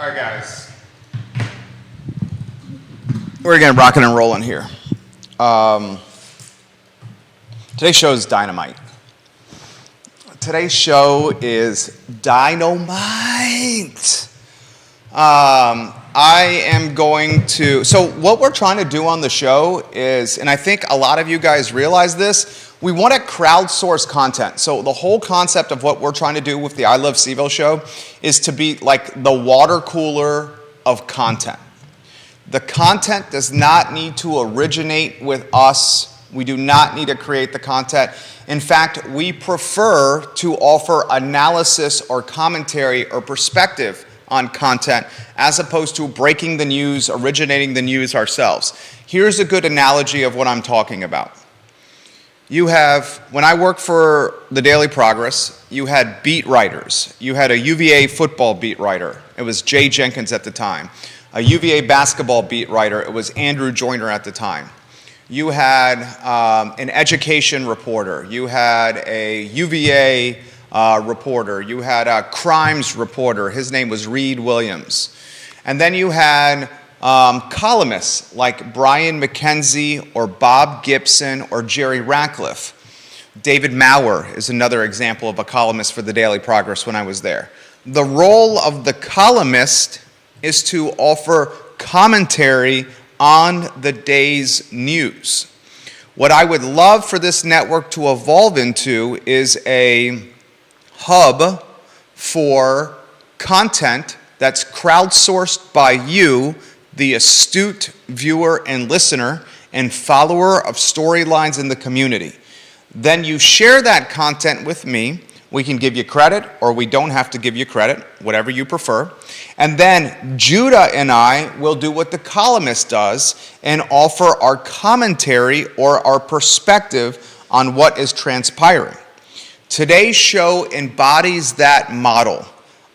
All right, guys. We're again rocking and rolling here. Today's show is dynamite. Today's show is dynamite. I am going to, so what we're trying to do on the show is, and I think a lot of you guys realize this, we want to crowdsource content. So the whole concept of what we're trying to do with the I Love CVille show is to be like the water cooler of content. The content does not need to originate with us. We do not need to create the content. In fact, we prefer to offer analysis or commentary or perspective on content as opposed to breaking the news, originating the news ourselves. Here's a good analogy of what I'm talking about. You have, when I worked for the Daily Progress, you had beat writers. You had a UVA football beat writer. It was Jay Jenkins at the time. A UVA basketball beat writer. It was Andrew Joyner at the time. You had an education reporter. You had a UVA reporter. You had a crimes reporter. His name was Reed Williams. And then you had columnists like Brian McKenzie or Bob Gibson or Jerry Ratcliffe. David Maurer is another example of a columnist for the Daily Progress when I was there. The role of the columnist is to offer commentary on the day's news. What I would love for this network to evolve into is a hub for content that's crowdsourced by you, the astute viewer and listener and follower of storylines in the community. Then you share that content with me. We can give you credit or we don't have to give you credit, whatever you prefer. And then Judah and I will do what the columnist does and offer our commentary or our perspective on what is transpiring. Today's show embodies that model.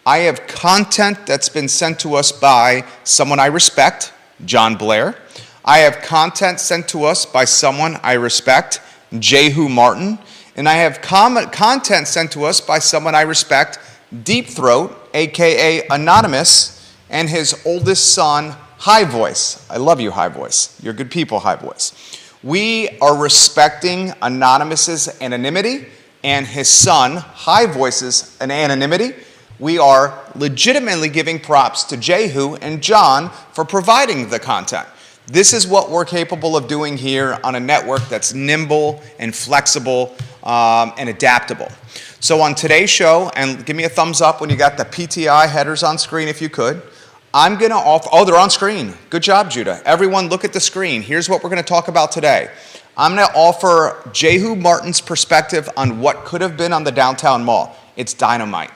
I have content that's been sent to us by someone I respect, John Blair. I have content sent to us by someone I respect, Jehu Martin. And I have content sent to us by someone I respect, Deep Throat, a.k.a. Anonymous, and his oldest son, High Voice. I love you, High Voice. You're good people, High Voice. We are respecting Anonymous's anonymity and his son, High Voice's anonymity. We are legitimately giving props to Jehu and John for providing the content. This is what we're capable of doing here on a network that's nimble and flexible and adaptable. So on today's show, and give me a thumbs up when you got the PTI headers on screen if you could, I'm going to offer, oh, they're on screen. Good job, Judah. Everyone look at the screen. Here's what we're going to talk about today. I'm going to offer Jehu Martin's perspective on what could have been on the downtown mall. It's dynamite.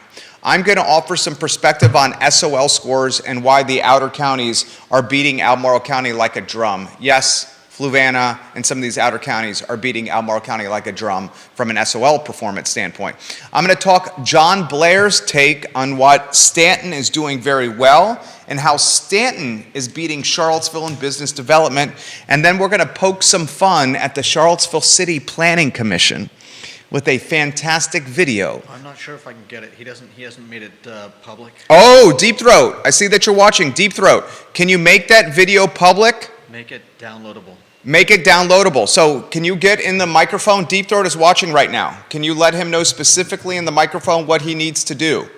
I'm going to offer some perspective on SOL scores and why the outer counties are beating Albemarle County like a drum. Yes, Fluvanna and some of these outer counties are beating Albemarle County like a drum from an SOL performance standpoint. I'm going to talk John Blair's take on what Stanton is doing very well and how Stanton is beating Charlottesville in business development. And then we're going to poke some fun at the Charlottesville City Planning Commission with a fantastic video. I'm not sure if I can get it. He hasn't made it public. Oh, Deep Throat. I see that you're watching. Deep Throat. Can you make that video public? Make it downloadable. Make it downloadable. So can you get in the microphone? Deep Throat is watching right now. Can you let him know specifically in the microphone what he needs to do?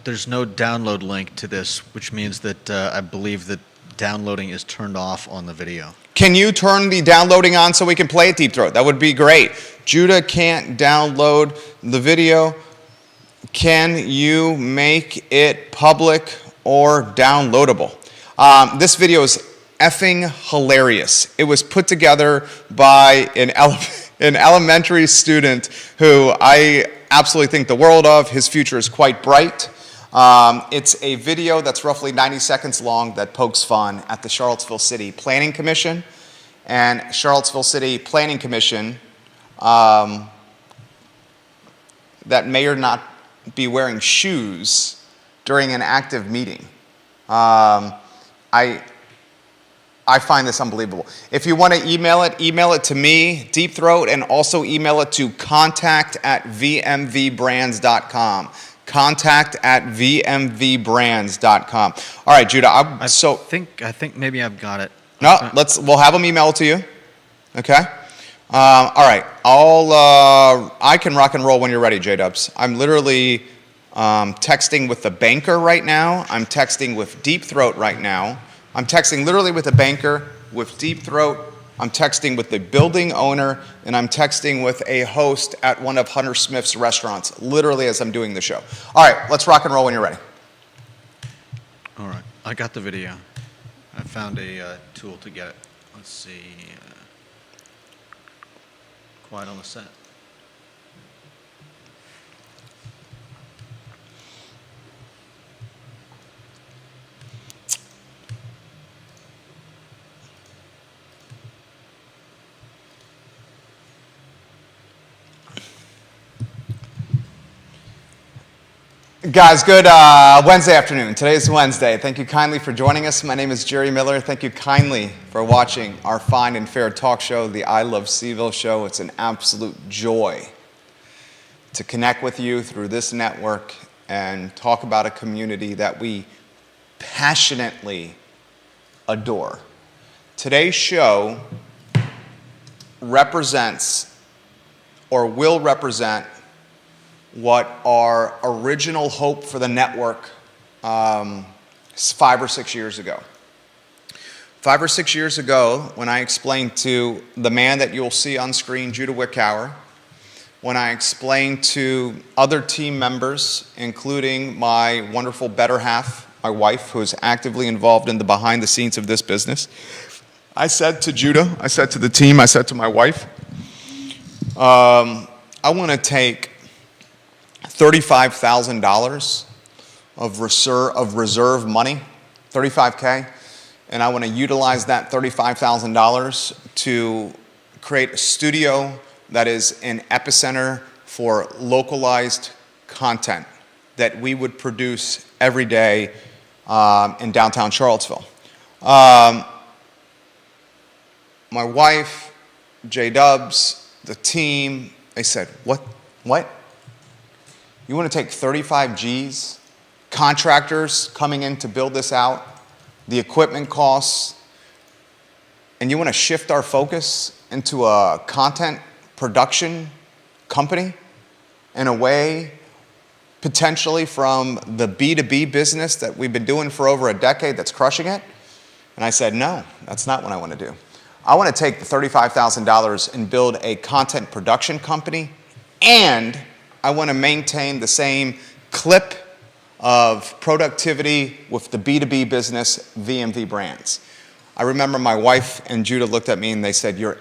There's no download link to this, which means that I believe that downloading is turned off on the video. Can you turn the downloading on so we can play it, Deep Throat? That would be great. Judah can't download the video. Can you make it public or downloadable? This video is effing hilarious. It was put together by an elementary student who I absolutely think the world of. His future is quite bright. It's a video that's roughly 90 seconds long that pokes fun at the Charlottesville City Planning Commission. And Charlottesville City Planning Commission that may or not be wearing shoes during an active meeting. I find this unbelievable. If you want to email it to me, Deep Throat, and also email it to contact@vmvbrands.com. contact@vmvbrands.com. All right, Judah. I think maybe I've got it. No, we'll have them email it to you. Okay. All right. I can rock and roll when you're ready, J-Dubs. I'm literally texting with the banker right now. I'm texting with Deep Throat right now. I'm texting literally with the banker, with Deep Throat. I'm texting with the building owner, and I'm texting with a host at one of Hunter Smith's restaurants, literally as I'm doing the show. All right, let's rock and roll when you're ready. All right, I got the video. I found a tool to get it. Let's see. Quiet on the set. Guys, good Wednesday afternoon. Today is Wednesday. Thank you kindly for joining us. My name is Jerry Miller. Thank you kindly for watching our fine and fair talk show, the I Love CVille show. It's an absolute joy to connect with you through this network and talk about a community that we passionately adore. Today's show represents or will represent what our original hope for the network 5 or 6 years ago. 5 or 6 years ago, when I explained to the man that you'll see on screen, Judah Wickower, when I explained to other team members, including my wonderful better half, my wife, who is actively involved in the behind the scenes of this business, I said to Judah, I said to the team, I said to my wife, I want to take $35,000 of reserve money, $35K, and I want to utilize that $35,000 to create a studio that is an epicenter for localized content that we would produce every day in downtown Charlottesville. My wife, J-Dubs, the team, they said, what? You want to take 35 G's, contractors coming in to build this out, the equipment costs, and you want to shift our focus into a content production company in a way potentially from the B2B business that we've been doing for over a decade that's crushing it? And I said, no, that's not what I want to do. I want to take the $35,000 and build a content production company, and I want to maintain the same clip of productivity with the B2B business, VMV Brands. I remember my wife and Judah looked at me and they said, you're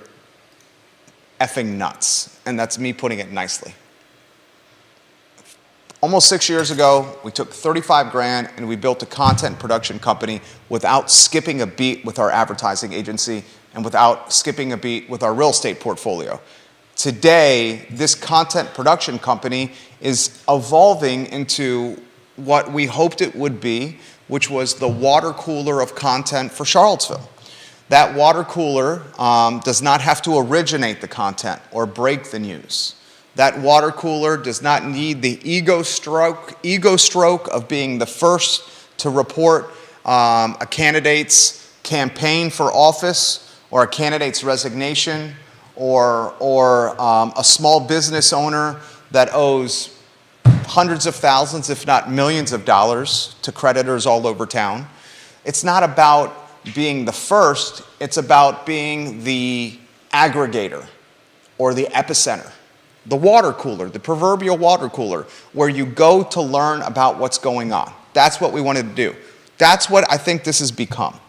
effing nuts. And that's me putting it nicely. Almost 6 years ago, we took 35 grand and we built a content production company without skipping a beat with our advertising agency and without skipping a beat with our real estate portfolio. Today, this content production company is evolving into what we hoped it would be, which was the water cooler of content for Charlottesville. That water cooler does not have to originate the content or break the news. That water cooler does not need the ego stroke of being the first to report a candidate's campaign for office or a candidate's resignation or a small business owner that owes hundreds of thousands, if not millions of dollars to creditors all over town. It's not about being the first, it's about being the aggregator or the epicenter, the water cooler, the proverbial water cooler, where you go to learn about what's going on. That's what we wanted to do. That's what I think this has become.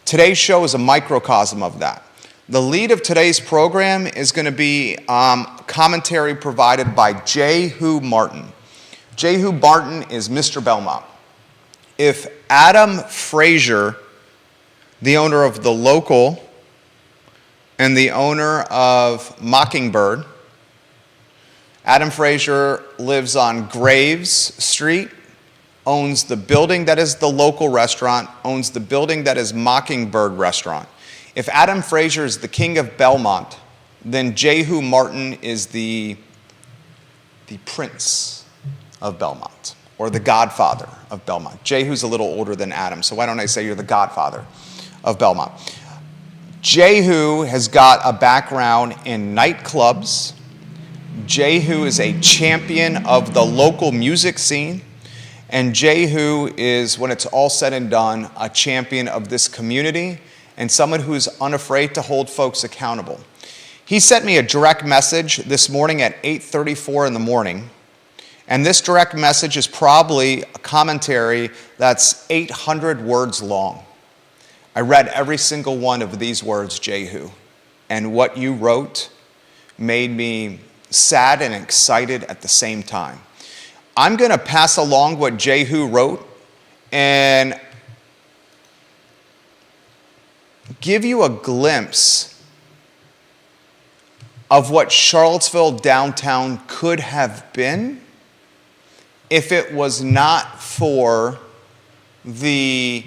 Today's show is a microcosm of that. The lead of today's program is going to be commentary provided by Jehu Martin. Jehu Martin is Mr. Belmont. If Adam Frazier, the owner of The Local and the owner of Mockingbird, Adam Frazier lives on Graves Street, owns the building that is The Local restaurant, owns the building that is Mockingbird restaurant. If Adam Frazier is the king of Belmont, then Jehu Martin is the prince of Belmont. or the godfather of Belmont. Jehu's a little older than Adam, so why don't I say you're the godfather of Belmont? Jehu has got a background in nightclubs. Jehu is a champion of the local music scene. And Jehu is, when it's all said and done, a champion of this community and someone who's unafraid to hold folks accountable. He sent me a direct message this morning at 8:34 in the morning. And this direct message is probably a commentary that's 800 words long. I read every single one of these words, Jehu. And what you wrote made me sad and excited at the same time. I'm going to pass along what Jehu wrote and give you a glimpse of what Charlottesville downtown could have been if it was not for the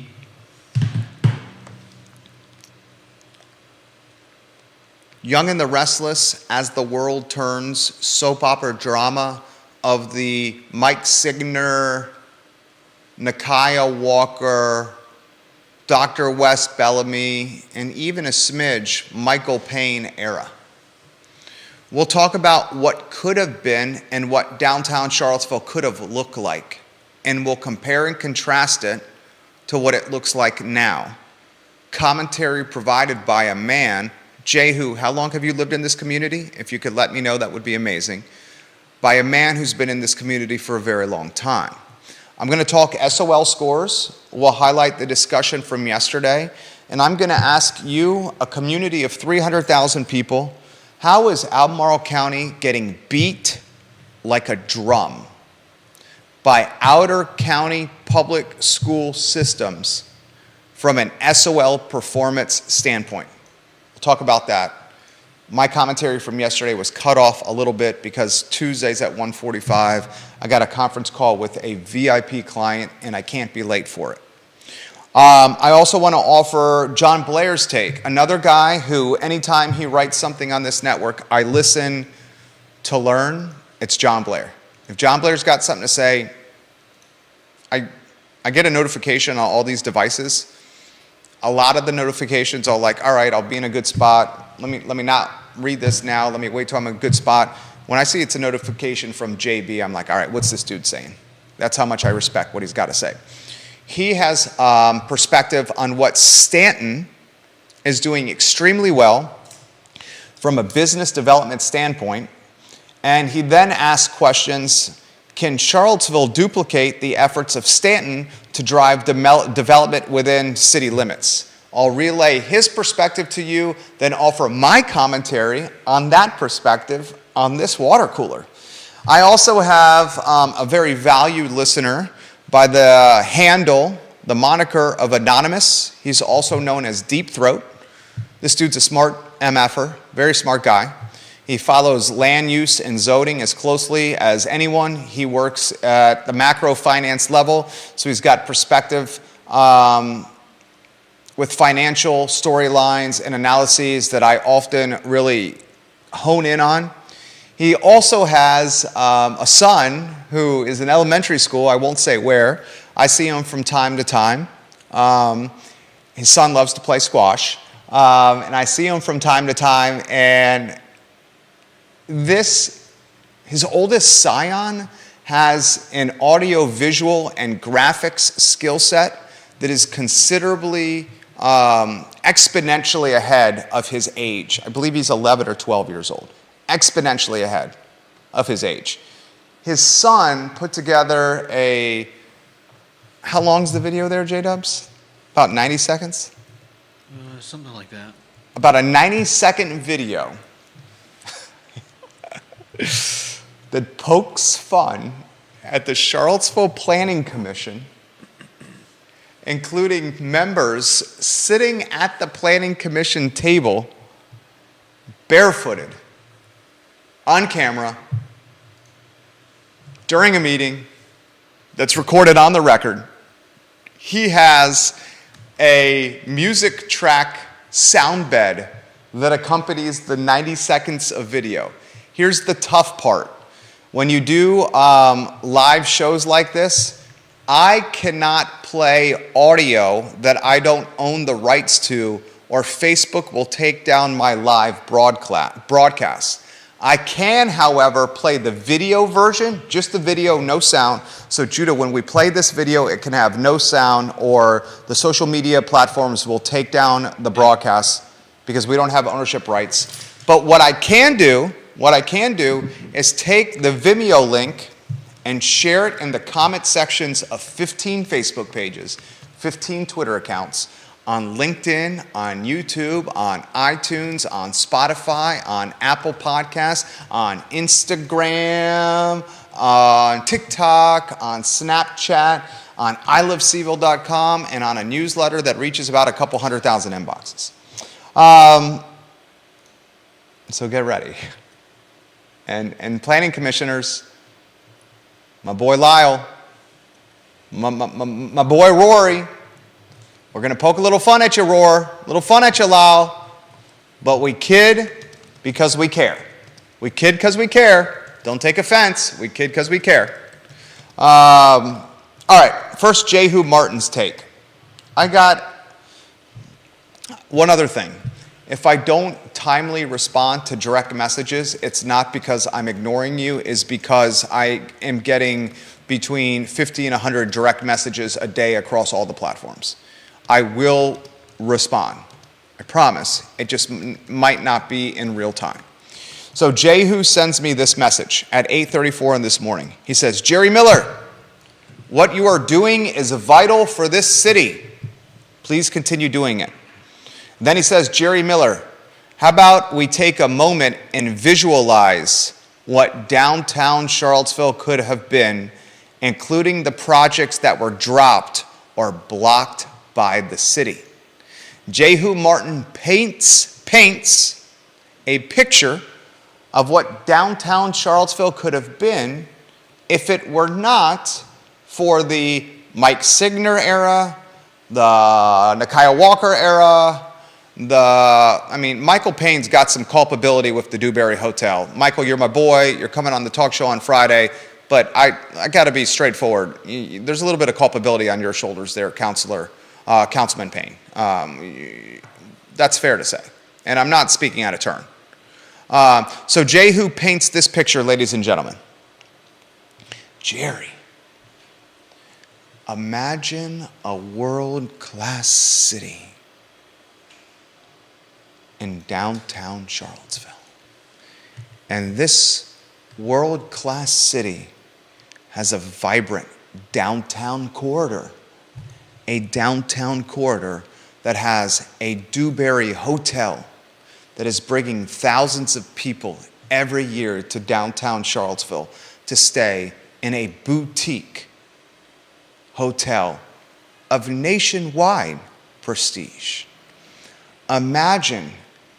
Young and the Restless, As the World Turns, soap opera drama of the Mike Signer, Nakia Walker, Dr. Wes Bellamy, and even a smidge Michael Payne era. We'll talk about what could have been and what downtown Charlottesville could have looked like, and we'll compare and contrast it to what it looks like now. Commentary provided by a man, Jehu. How long have you lived in this community? If you could let me know, that would be amazing. By a man who's been in this community for a very long time. I'm going to talk SOL scores. We'll highlight the discussion from yesterday. And I'm going to ask you, a community of 300,000 people, how is Albemarle County getting beat like a drum by outer county public school systems from an SOL performance standpoint? We'll talk about that. My commentary from yesterday was cut off a little bit because Tuesdays at 1:45, I got a conference call with a VIP client and I can't be late for it. I also want to offer John Blair's take, another guy who anytime he writes something on this network, I listen to learn. It's John Blair. If John Blair's got something to say, I get a notification on all these devices. A lot of the notifications are like, all right, I'll be in a good spot. Let me not read this now. Let me wait till I'm in a good spot. When I see it's a notification from JB, I'm like, all right, what's this dude saying? That's how much I respect what he's got to say. He has perspective on what Stanton is doing extremely well from a business development standpoint. And he then asks questions, can Charlottesville duplicate the efforts of Stanton to drive development within city limits? I'll relay his perspective to you, then offer my commentary on that perspective on this water cooler. I also have a very valued listener by the handle, the moniker of Anonymous. He's also known as Deep Throat. This dude's a smart MFer, very smart guy. He follows land use and zoning as closely as anyone. He works at the macro finance level, so he's got perspective with financial storylines and analyses that I often really hone in on. He also has a son who is in elementary school. I won't say where. I see him from time to time. His son loves to play squash. And I see him from time to time. And his oldest scion has an audio, visual, and graphics skill set that is considerably exponentially ahead of his age. I believe he's 11 or 12 years old. Exponentially ahead of his age. His son put together how long's the video there, J-Dubs? About 90 seconds? Something like that. About a 90-second video that pokes fun at the Charlottesville Planning Commission, including members sitting at the Planning Commission table, barefooted, on camera, during a meeting that's recorded on the record. He has a music track sound bed that accompanies the 90 seconds of video. Here's the tough part. when you do live shows like this, I cannot play audio that I don't own the rights to, or Facebook will take down my live broadcast. I can, however, play the video version, just the video, no sound. So Judah, when we play this video, it can have no sound, or the social media platforms will take down the broadcast because we don't have ownership rights. But what I can do is take the Vimeo link and share it in the comment sections of 15 Facebook pages, 15 Twitter accounts, on LinkedIn, on YouTube, on iTunes, on Spotify, on Apple Podcasts, on Instagram, on TikTok, on Snapchat, on iloveseville.com, and on a newsletter that reaches about a couple 100,000 inboxes. So get ready. And planning commissioners, my boy Lyle, my boy Rory, we're going to poke a little fun at you, Roar, a little fun at you, Lyle, but we kid because we care. We kid because we care. Don't take offense. We kid because we care. All right, first Jehu Martin's take. I got one other thing. If I don't timely respond to direct messages, it's not because I'm ignoring you, it's because I am getting between 50 and 100 direct messages a day across all the platforms. I will respond. I promise. It just might not be in real time. So Jehu sends me this message at 8:34 this morning. He says, Jerry Miller, what you are doing is vital for this city. Please continue doing it. Then he says, Jerry Miller, how about we take a moment and visualize what downtown Charlottesville could have been, including the projects that were dropped or blocked by the city. Jehu Martin paints a picture of what downtown Charlottesville could have been if it were not for the Mike Signer era, the Nakia Walker era, Michael Payne's got some culpability with the Dewberry Hotel. Michael, you're my boy. You're coming on the talk show on Friday, but I got to be straightforward. There's a little bit of culpability on your shoulders there, Councilman Payne. That's fair to say, and I'm not speaking out of turn. So Jehu paints this picture, ladies and gentlemen. Jerry, imagine a world-class city in downtown Charlottesville. And this world-class city has a vibrant downtown corridor. A downtown corridor that has a Dewberry Hotel that is bringing thousands of people every year to downtown Charlottesville to stay in a boutique hotel of nationwide prestige. Imagine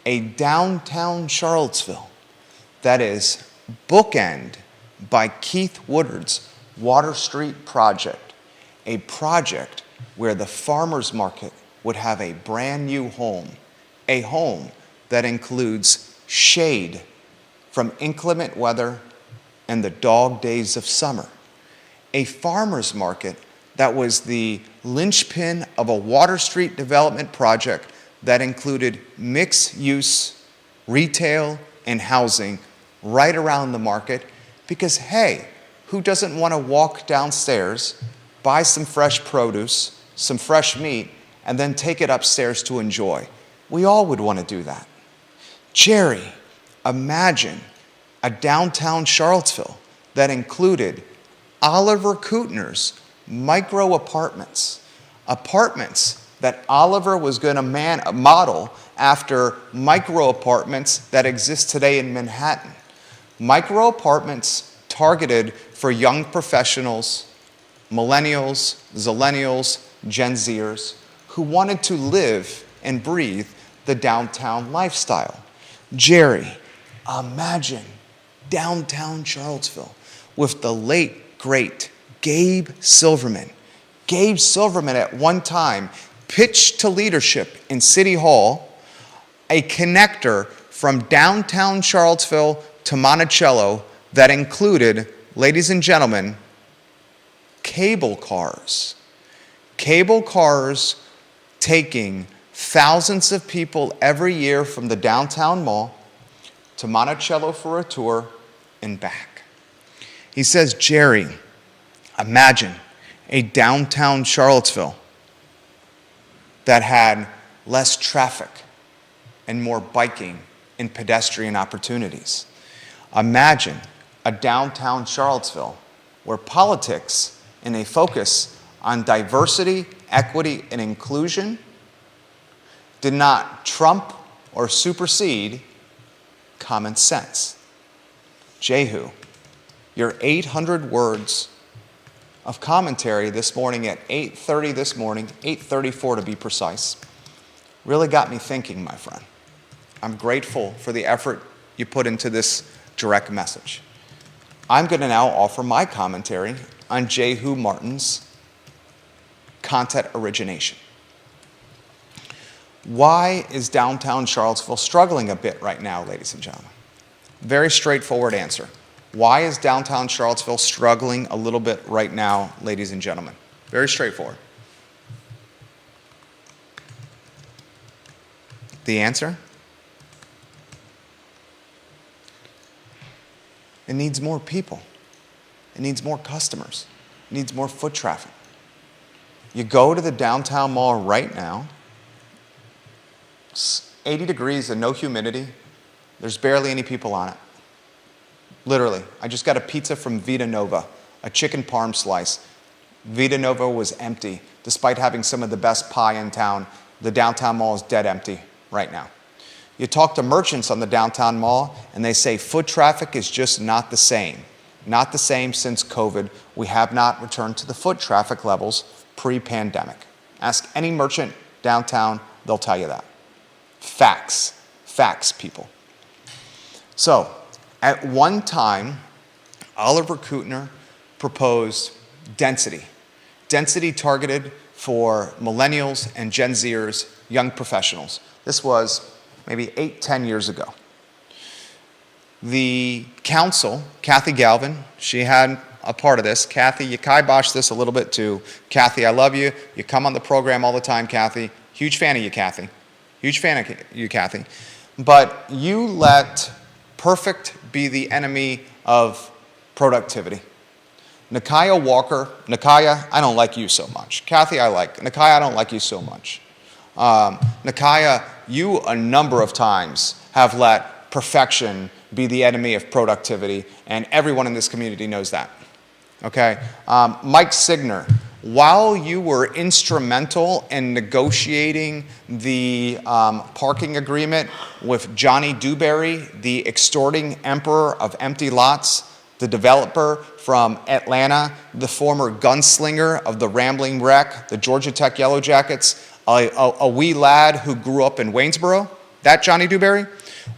a downtown Charlottesville that is bookended by Keith Woodard's Water Street project, a project where the farmers market would have a brand new home, a home that includes shade from inclement weather and the dog days of summer, a farmers market that was the linchpin of a Water Street development project that included mixed-use retail and housing right around the market because, hey, who doesn't want to walk downstairs, buy some fresh produce, some fresh meat, and then take it upstairs to enjoy? We all would want to do that. Jerry, imagine a downtown Charlottesville that included Oliver Kuttner's micro apartments that Oliver was going to model after micro apartments that exist today in Manhattan. Micro apartments targeted for young professionals, millennials, zillennials, Gen Zers, who wanted to live and breathe the downtown lifestyle. Jerry, imagine downtown Charlottesville with the late, great Gabe Silverman. Gabe Silverman at one time pitched to leadership in City Hall a connector from downtown Charlottesville to Monticello that included, ladies and gentlemen, cable cars. Cable cars taking thousands of people every year from the downtown mall to Monticello for a tour and back. He says, Jerry, imagine a downtown Charlottesville that had less traffic and more biking and pedestrian opportunities. Imagine a downtown Charlottesville where politics and a focus on diversity, equity, and inclusion did not trump or supersede common sense. Jehu, your 800 words of commentary this morning at 8:30 this morning, 8:34 to be precise, really got me thinking, my friend. I'm grateful for the effort you put into this direct message. I'm going to now offer my commentary on Jehu Martin's content origination. Why is downtown Charlottesville struggling a bit right now, ladies and gentlemen? Very straightforward answer. Why is downtown Charlottesville struggling a little bit right now, ladies and gentlemen? Very straightforward. The answer? It needs more people. It needs more customers. It needs more foot traffic. You go to the downtown mall right now, it's 80 degrees and no humidity. There's barely any people on it. Literally, I just got a pizza from Vita Nova, a chicken parm slice. Vita Nova was empty. Despite having some of the best pie in town, the downtown mall is dead empty right now. You talk to merchants on the downtown mall, and they say foot traffic is just not the same. Not the same since COVID. We have not returned to the foot traffic levels pre-pandemic. Ask any merchant downtown, they'll tell you that. Facts. Facts, people. So, at one time, Oliver Kuttner proposed density. Density targeted for millennials and Gen Zers, young professionals. This was maybe 8-10 years ago. The council, Kathy Galvin, she had a part of this. Kathy, you kiboshed this a little bit too. Kathy, I love you. You come on the program all the time, Kathy. Huge fan of you, Kathy. Huge fan of you, Kathy. But you let perfect be the enemy of productivity. Nakaya Walker, Nakaya, I don't like you so much. Kathy, I like. Nakaya, I don't like you so much. Nakaya, you a number of times have let perfection be the enemy of productivity, and everyone in this community knows that. Okay? Mike Signer, while you were instrumental in negotiating the parking agreement with Johnny Dewberry, the extorting emperor of empty lots, the developer from Atlanta, the former gunslinger of the Rambling Wreck, the Georgia Tech Yellow Jackets, a wee lad who grew up in Waynesboro, that Johnny Dewberry,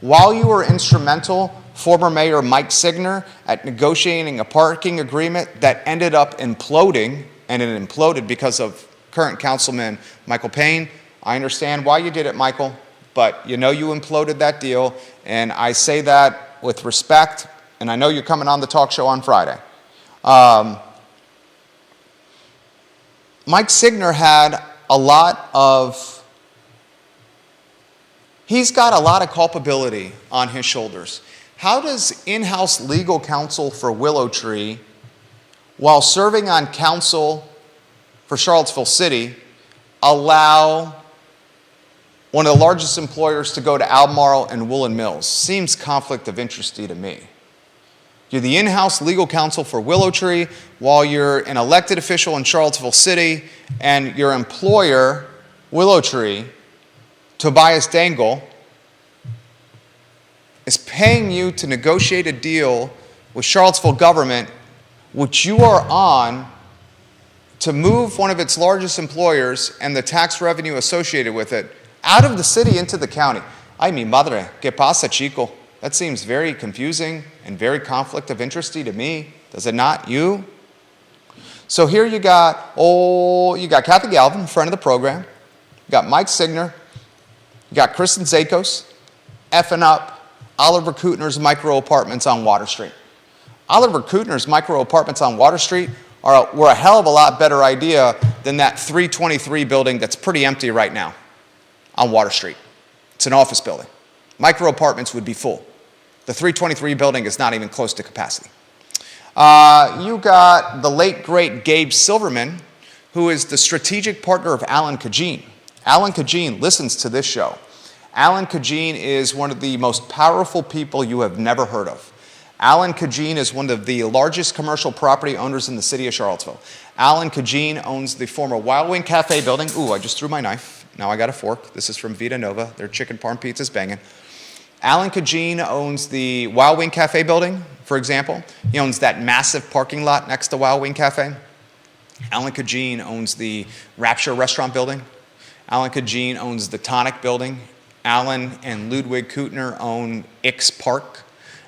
while you were instrumental, former Mayor Mike Signer, at negotiating a parking agreement that ended up imploding, and it imploded because of current Councilman Michael Payne. I understand why you did it, Michael, but you know you imploded that deal, and I say that with respect, and I know you're coming on the talk show on Friday. Mike Signer had he's got a lot of culpability on his shoulders. How does in-house legal counsel for Willow Tree, while serving on council for Charlottesville City, allow one of the largest employers to go to Albemarle and Woolen Mills? Seems conflict of interest to me. You're the in-house legal counsel for Willow Tree while you're an elected official in Charlottesville City, and your employer, Willow Tree, Tobias Dangle, is paying you to negotiate a deal with Charlottesville government, which you are on to move one of its largest employers and the tax revenue associated with it out of the city into the county. Ay, mi madre, ¿qué pasa, chico? That seems very confusing and very conflict of interest to me. Does it not, you? So here you got Kathy Galvin, friend of the program. You got Mike Signer. You got Kristen Zakos effing up Oliver Kuttner's micro apartments on Water Street. Oliver Kuttner's micro apartments on Water Street were a hell of a lot better idea than that 323 building that's pretty empty right now on Water Street. It's an office building. Micro apartments would be full. The 323 building is not even close to capacity. You got the late, great Gabe Silverman, who is the strategic partner of Alan Kajin. Alan Kajin listens to this show. Alan Kajin is one of the most powerful people you have never heard of. Alan Kajin is one of the largest commercial property owners in the city of Charlottesville. Alan Kajin owns the former Wild Wing Cafe building. Ooh, I just threw my knife. Now I got a fork. This is from Vita Nova. Their chicken parm pizza's banging. Alan Kajin owns the Wild Wing Cafe building, for example. He owns that massive parking lot next to Wild Wing Cafe. Alan Kajin owns the Rapture restaurant building. Alan Kajin owns the Tonic building. Alan and Ludwig Kuttner own Ix Park.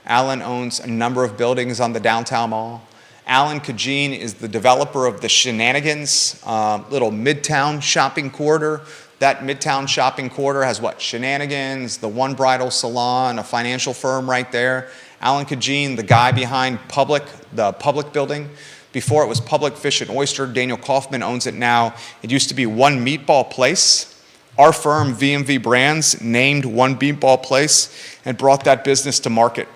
Alan owns a number of buildings on the downtown mall. Alan Kajin is the developer of the Shenanigans little Midtown shopping corridor. That Midtown shopping corridor has what? Shenanigans, the One Bridal Salon, a financial firm right there. Alan Kajin, the guy behind the Public building. Before it was Public Fish and Oyster, Daniel Kaufman owns it now. It used to be One Meatball Place. Our firm, VMV Brands, named One Meatball Place and brought that business to market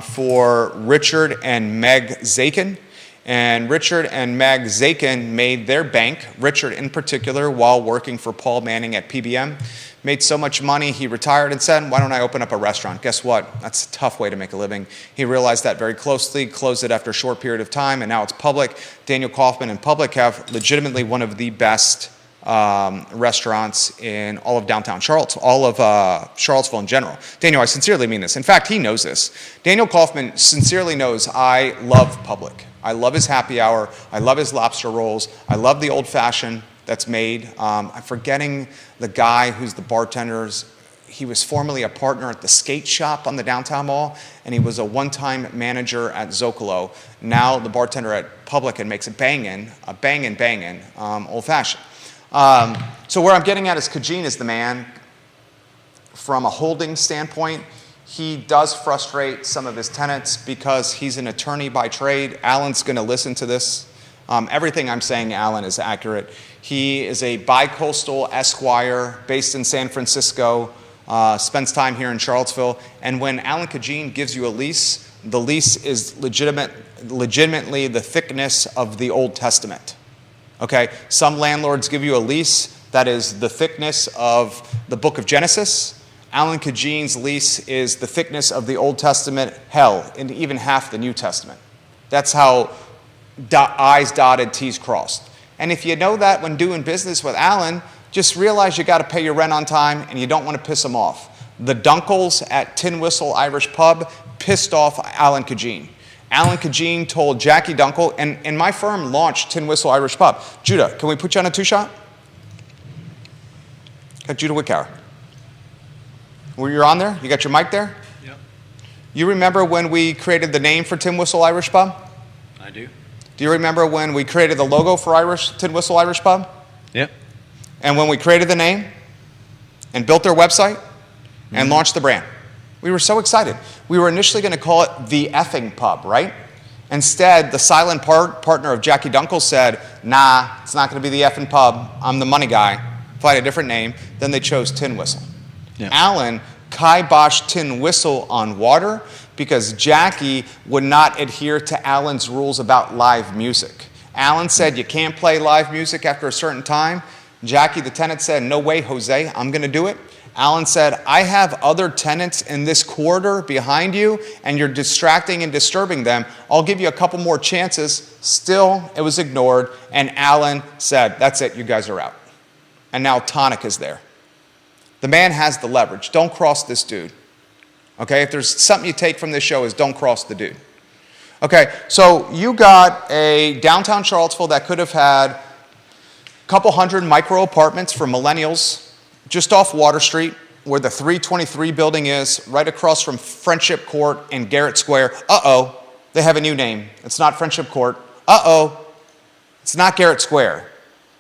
for Richard and Meg Zakin. And Richard and Meg Zakin made their bank, Richard in particular, while working for Paul Manning at PBM. Made so much money, he retired and said, why don't I open up a restaurant? Guess what? That's a tough way to make a living. He realized that very closely, closed it after a short period of time, and now it's Public. Daniel Kaufman and Public have legitimately one of the best restaurants in all of downtown Charlottesville, all of Charlottesville in general. Daniel, I sincerely mean this. In fact, he knows this. Daniel Kaufman sincerely knows I love Public. I love his happy hour. I love his lobster rolls. I love the old fashioned that's made. I'm forgetting the guy who's the bartender. He was formerly a partner at the skate shop on the downtown mall, and he was a one-time manager at Zocalo. Now the bartender at Public and makes a bangin' old fashioned. So where I'm getting at is Kajin is the man. From a holding standpoint, he does frustrate some of his tenants because he's an attorney by trade. Alan's going to listen to this. Everything I'm saying, Alan, is accurate. He is a bi-coastal Esquire based in San Francisco, spends time here in Charlottesville. And when Alan Kajin gives you a lease, the lease is legitimately the thickness of the Old Testament. Okay, some landlords give you a lease that is the thickness of the book of Genesis. Alan Kajin's lease is the thickness of the Old Testament, hell, and even half the New Testament. That's how I's dotted, T's crossed. And if you know that when doing business with Alan, just realize you got to pay your rent on time and you don't want to piss him off. The Dunkels at Tin Whistle Irish Pub pissed off Alan Kajin. Alan Kajin told Jackie Dunkel, and my firm launched Tin Whistle Irish Pub. Judah, can we put you on a two-shot? Got Judah Wickower. Were you on there? You got your mic there? Yep. You remember when we created the name for Tin Whistle Irish Pub? I do. Do you remember when we created the logo for Tin Whistle Irish Pub? Yep. And when we created the name and built their website and launched the brand? We were so excited. We were initially going to call it the effing pub, right? Instead, the silent partner of Jackie Dunkel said, nah, it's not going to be the effing pub. I'm the money guy. Find a different name. Then they chose Tin Whistle. Yeah. Alan kiboshed Tin Whistle on water because Jackie would not adhere to Alan's rules about live music. Alan said you can't play live music after a certain time. Jackie, the tenant, said, no way, Jose, I'm going to do it. Alan said, I have other tenants in this corridor behind you, and you're distracting and disturbing them. I'll give you a couple more chances. Still, it was ignored, and Alan said, that's it, you guys are out. And now Tonic is there. The man has the leverage. Don't cross this dude. Okay, if there's something you take from this show is don't cross the dude. Okay, so you got a downtown Charlottesville that could have had a couple hundred micro apartments for millennials just off Water Street, where the 323 building is, right across from Friendship Court and Garrett Square. Uh-oh, they have a new name. It's not Friendship Court. Uh-oh, it's not Garrett Square.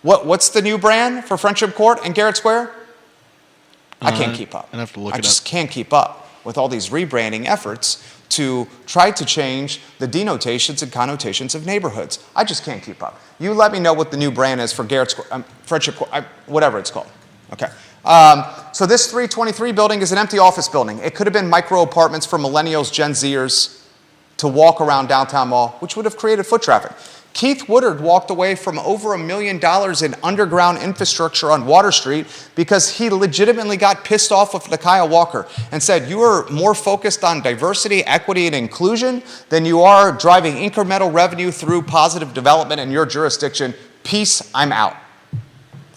What's the new brand for Friendship Court and Garrett Square? I can't keep up. I'd have to look I it just up. can't keep up with all these rebranding efforts to try to change the denotations and connotations of neighborhoods. I just can't keep up. You let me know what the new brand is for Garrett Square, Friendship, whatever it's called. Okay. So this 323 building is an empty office building. It could have been micro apartments for millennials, Gen Zers to walk around downtown mall, which would have created foot traffic. Keith Woodard walked away from over $1 million in underground infrastructure on Water Street because he legitimately got pissed off with Nakia Walker and said, you are more focused on diversity, equity, and inclusion than you are driving incremental revenue through positive development in your jurisdiction. Peace, I'm out.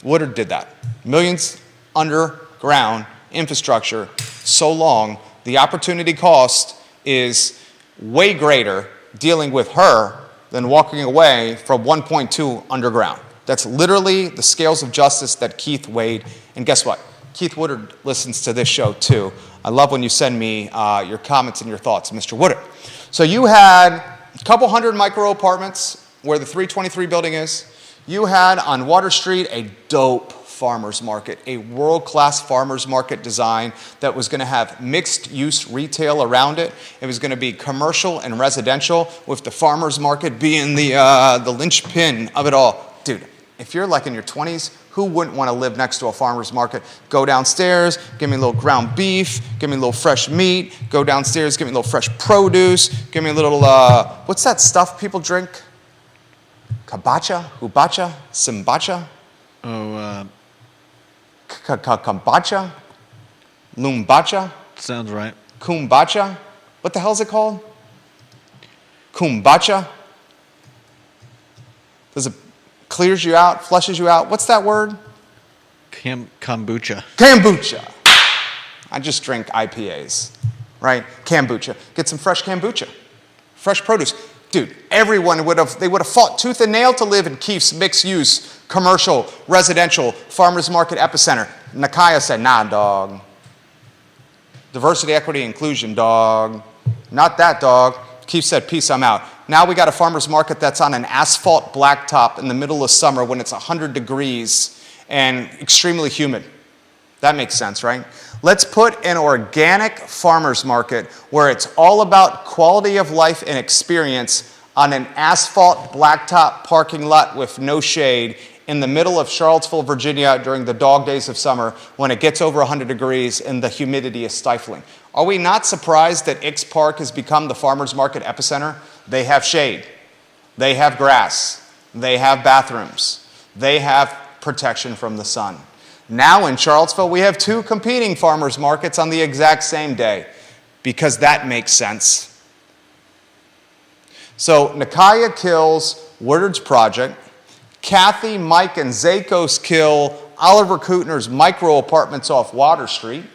Woodard did that. Millions underground infrastructure, so long, the opportunity cost is way greater dealing with her than walking away from 1.2 underground. That's literally the scales of justice that Keith weighed. And guess what? Keith Woodard listens to this show too. I love when you send me your comments and your thoughts, Mr. Woodard. So you had a couple hundred micro apartments where the 323 building is. You had on Water Street a dope farmers market, a world-class farmers market design that was going to have mixed-use retail around it. It was going to be commercial and residential, with the farmers market being the linchpin of it all. Dude, if you're like in your 20s, who wouldn't want to live next to a farmer's market? Go downstairs, give me a little ground beef, give me a little fresh meat, go downstairs, give me a little fresh produce, give me a little, what's that stuff people drink? Kabacha? Hubacha? Simbacha? Oh, Kombacha? Lumbacha? sounds right. Kumbacha? What the hell is it called? Kumbacha? Does it clears you out, flushes you out? What's that word? Kombucha. Kombucha. I just drink IPAs, right? Kombucha. Get some fresh kombucha. Fresh produce. Dude, everyone would have fought tooth and nail to live in Keith's mixed-use, commercial, residential, farmers market epicenter. Nakia said, nah, dog. Diversity, equity, inclusion, dog. Not that, dog. Keith said, peace, I'm out. Now we got a farmers market that's on an asphalt blacktop in the middle of summer when it's 100 degrees and extremely humid. That makes sense, right? Let's put an organic farmers market where it's all about quality of life and experience on an asphalt blacktop parking lot with no shade in the middle of Charlottesville, Virginia during the dog days of summer when it gets over 100 degrees and the humidity is stifling. Are we not surprised that Ix Park has become the farmers market epicenter? They have shade. They have grass. They have bathrooms. They have protection from the sun. Now in Charlottesville, we have two competing farmers markets on the exact same day because that makes sense. So Nakia kills Woodard's project. Kathy, Mike, and Zakos kill Oliver Kutner's micro apartments off Water Street.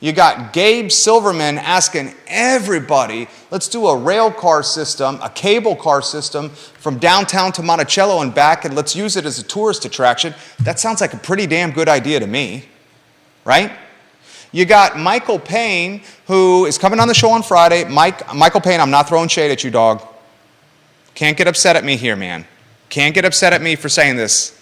You got Gabe Silverman asking everybody, let's do a rail car system, a cable car system from downtown to Monticello and back, and let's use it as a tourist attraction. That sounds like a pretty damn good idea to me, right? You got Michael Payne, who is coming on the show on Friday. Michael Payne, I'm not throwing shade at you, dog. Can't get upset at me here, man. Can't get upset at me for saying this.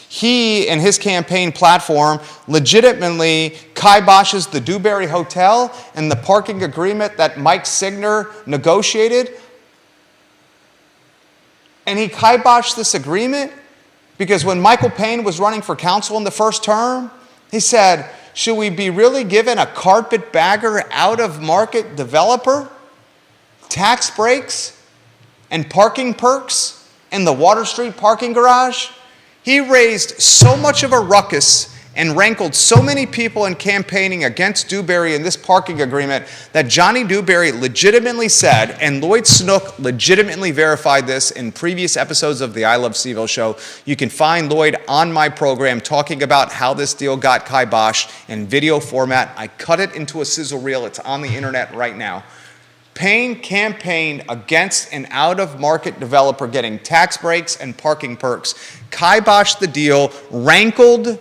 He and his campaign platform legitimately kiboshes the Dewberry Hotel and the parking agreement that Mike Signer negotiated. And he kiboshed this agreement because when Michael Payne was running for council in the first term, he said, should we be really giving a carpetbagger out-of-market developer tax breaks and parking perks in the Water Street parking garage? He raised so much of a ruckus and rankled so many people in campaigning against Dewberry in this parking agreement that Johnny Dewberry legitimately said, and Lloyd Snook legitimately verified this in previous episodes of the I Love CVille show. You can find Lloyd on my program talking about how this deal got kiboshed in video format. I cut it into a sizzle reel. It's on the internet right now. Payne campaigned against an out-of-market developer getting tax breaks and parking perks, kiboshed the deal, rankled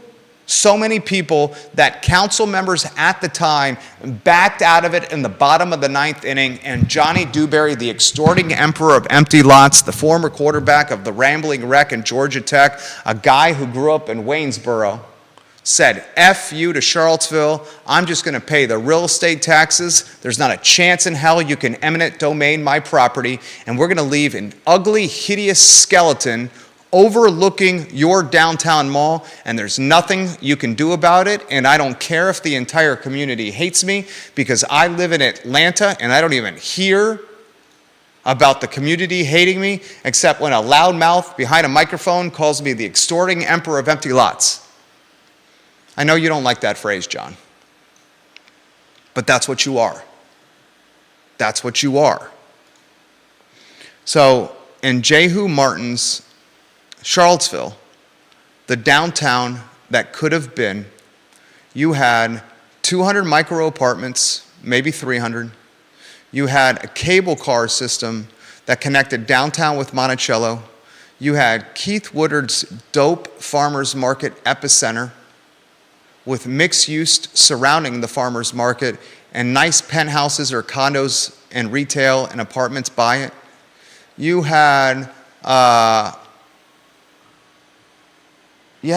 so many people that council members at the time backed out of it in the bottom of the ninth inning, and Johnny Dewberry, the extorting emperor of empty lots, the former quarterback of the Rambling Wreck and Georgia Tech, a guy who grew up in Waynesboro, said, F you to Charlottesville, I'm just going to pay the real estate taxes. There's not a chance in hell you can eminent domain my property, and we're going to leave an ugly, hideous skeleton overlooking your downtown mall, and there's nothing you can do about it, and I don't care if the entire community hates me, because I live in Atlanta, and I don't even hear about the community hating me, except when a loudmouth behind a microphone calls me the extorting emperor of empty lots. I know you don't like that phrase, John, but that's what you are. That's what you are. So, in Jehu Martin's Charlottesville, the downtown that could have been, you had 200 micro apartments, maybe 300. You had a cable car system that connected downtown with Monticello. You had Keith Woodard's dope farmers market epicenter with mixed use surrounding the farmers market and nice penthouses or condos and retail and apartments by it. You had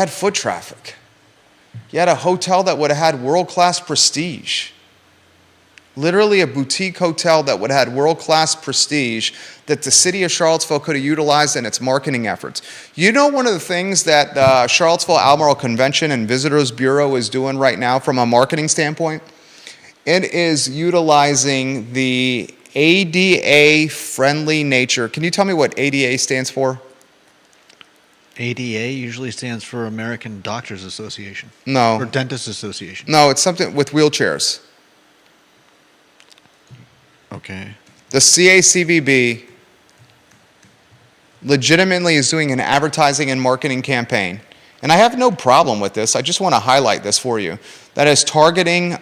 foot traffic. You had a hotel that would have had world-class prestige. Literally a boutique hotel that would have had world-class prestige that the city of Charlottesville could have utilized in its marketing efforts. You know, one of the things that the Charlottesville Albemarle Convention and Visitors Bureau is doing right now from a marketing standpoint? It is utilizing the ADA-friendly nature. Can you tell me what ADA stands for? ADA usually stands for American Doctors Association. No. Or Dentists Association. No, it's something with wheelchairs. Okay. The CACVB legitimately is doing an advertising and marketing campaign, and I have no problem with this. I just want to highlight this for you. That is targeting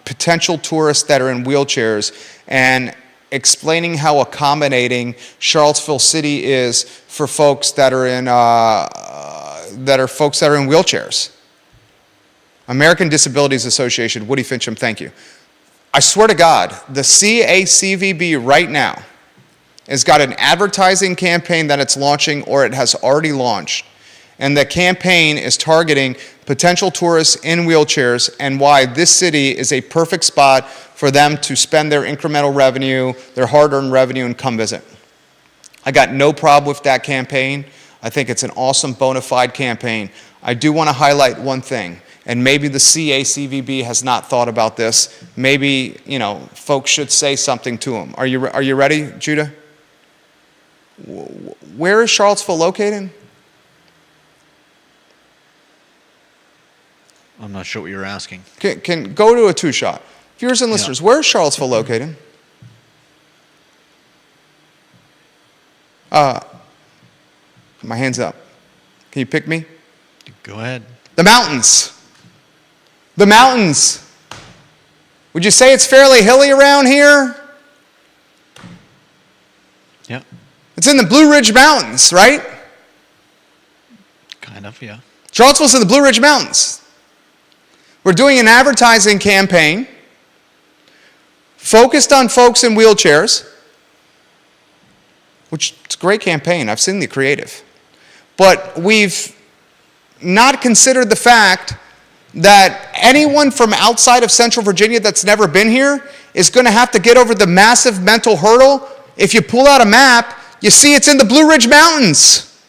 potential tourists that are in wheelchairs and explaining how accommodating Charlottesville City is for folks that are in wheelchairs. American Disabilities Association, Woody Fincham, thank you. I swear to God, the CACVB right now has got an advertising campaign that it's launching or it has already launched. And the campaign is targeting potential tourists in wheelchairs and why this city is a perfect spot for them to spend their incremental revenue, their hard-earned revenue, and come visit. I got no problem with that campaign. I think it's an awesome bona fide campaign. I do want to highlight one thing, and maybe the CACVB has not thought about this. Maybe, folks should say something to them. Are you ready, Judah? Where is Charlottesville located? I'm not sure what you're asking. Can go to a two-shot. Viewers and listeners, where is Charlottesville located? My hand's up. Can you pick me? Go ahead. The mountains. The mountains. Would you say it's fairly hilly around here? Yeah. It's in the Blue Ridge Mountains, right? Kind of, yeah. Charlottesville's in the Blue Ridge Mountains. We're doing an advertising campaign focused on folks in wheelchairs, which is a great campaign. I've seen the creative. But we've not considered the fact that anyone from outside of Central Virginia that's never been here is going to have to get over the massive mental hurdle. If you pull out a map, you see it's in the Blue Ridge Mountains.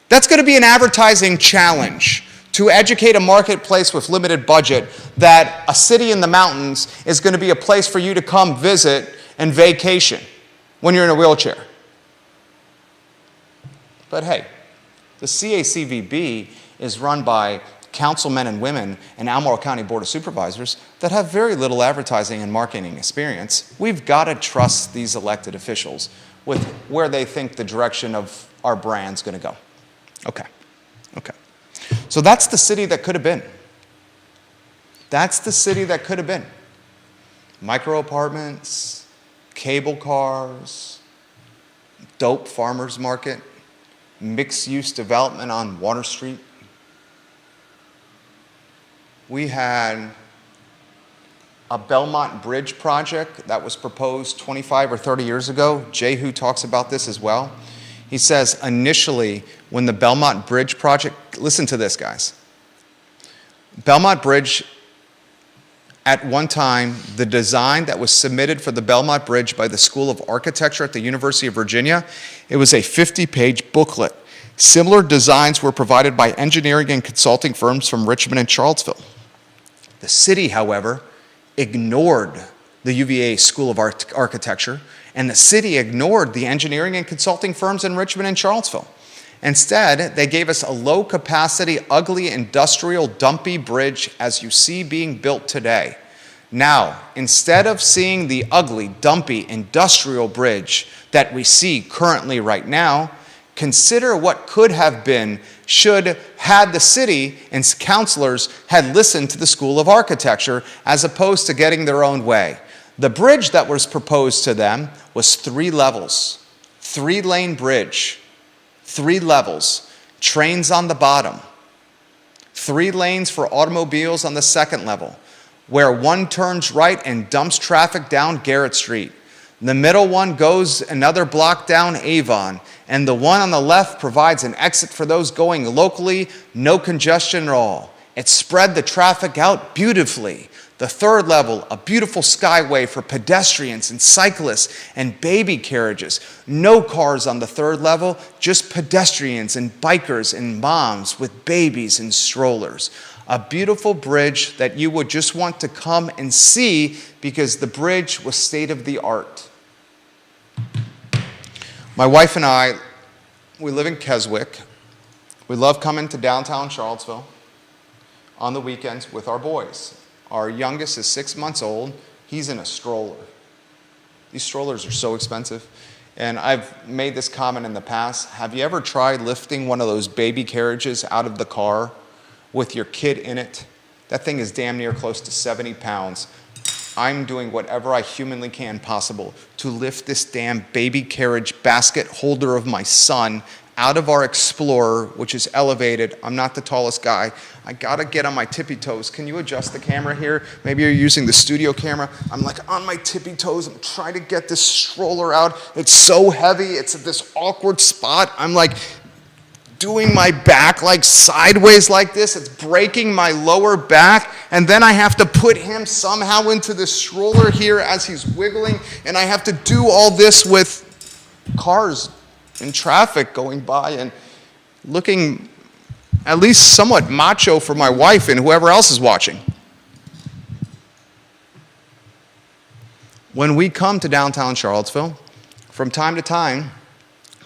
That's going to be an advertising challenge to educate a marketplace with limited budget that a city in the mountains is going to be a place for you to come visit and vacation when you're in a wheelchair. But hey, the CACVB is run by councilmen and women and Albemarle County Board of Supervisors that have very little advertising and marketing experience. We've got to trust these elected officials with where they think the direction of our brand's going to go. Okay. So that's the city that could have been. That's the city that could have been. Micro apartments, cable cars, dope farmers market, mixed-use development on Water Street. We had a Belmont Bridge project that was proposed 25 or 30 years ago. Jehu talks about this as well. He says initially when the Belmont Bridge project, listen to this, guys. Belmont Bridge, at one time, the design that was submitted for the Belmont Bridge by the School of Architecture at the University of Virginia, it was a 50-page booklet. Similar designs were provided by engineering and consulting firms from Richmond and Charlottesville. The city, however, ignored the UVA School of Architecture, and the city ignored the engineering and consulting firms in Richmond and Charlottesville. Instead, they gave us a low-capacity, ugly, industrial, dumpy bridge as you see being built today. Now, instead of seeing the ugly, dumpy, industrial bridge that we see currently right now, consider what could have been had the city and councilors had listened to the School of Architecture as opposed to getting their own way. The bridge that was proposed to them was 3 levels, 3-lane bridge. 3 levels, trains on the bottom, 3 lanes for automobiles on the second level, where one turns right and dumps traffic down Garrett Street. The middle one goes another block down Avon, and the one on the left provides an exit for those going locally, no congestion at all. It spread the traffic out beautifully. The third level, a beautiful skyway for pedestrians and cyclists and baby carriages. No cars on the third level, just pedestrians and bikers and moms with babies and strollers. A beautiful bridge that you would just want to come and see because the bridge was state of the art. My wife and I, we live in Keswick. We love coming to downtown Charlottesville on the weekends with our boys. Our youngest is 6 months old. He's in a stroller. These strollers are so expensive. And I've made this comment in the past. Have you ever tried lifting one of those baby carriages out of the car with your kid in it? That thing is damn near close to 70 pounds. I'm doing whatever I humanly can possible to lift this damn baby carriage basket holder of my son out of our Explorer, which is elevated. I'm not the tallest guy. I gotta get on my tippy toes. Can you adjust the camera here? Maybe you're using the studio camera. I'm like on my tippy toes. I'm trying to get this stroller out. It's so heavy. It's at this awkward spot. I'm like doing my back like sideways like this. It's breaking my lower back. And then I have to put him somehow into the stroller here as he's wiggling. And I have to do all this with cars and traffic going by and looking at least somewhat macho for my wife and whoever else is watching. When we come to downtown Charlottesville, from time to time,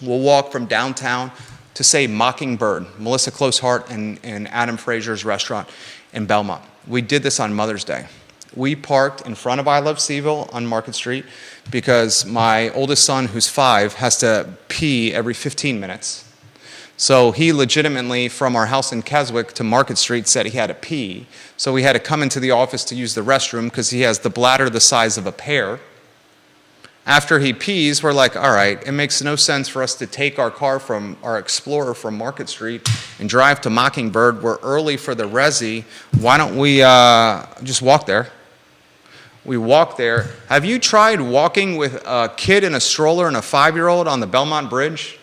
we'll walk from downtown to, say, Mockingbird, Melissa Close Hart and Adam Frazier's restaurant in Belmont. We did this on Mother's Day. We parked in front of I Love Seville on Market Street because my oldest son, who's 5, has to pee every 15 minutes. So he legitimately, from our house in Keswick to Market Street, said he had to pee. So we had to come into the office to use the restroom because he has the bladder the size of a pear. After he pees, we're like, all right, it makes no sense for us to take our car from our Explorer from Market Street and drive to Mockingbird. We're early for the resi. Why don't we just walk there? We walk there. Have you tried walking with a kid in a stroller and a 5-year-old on the Belmont Bridge?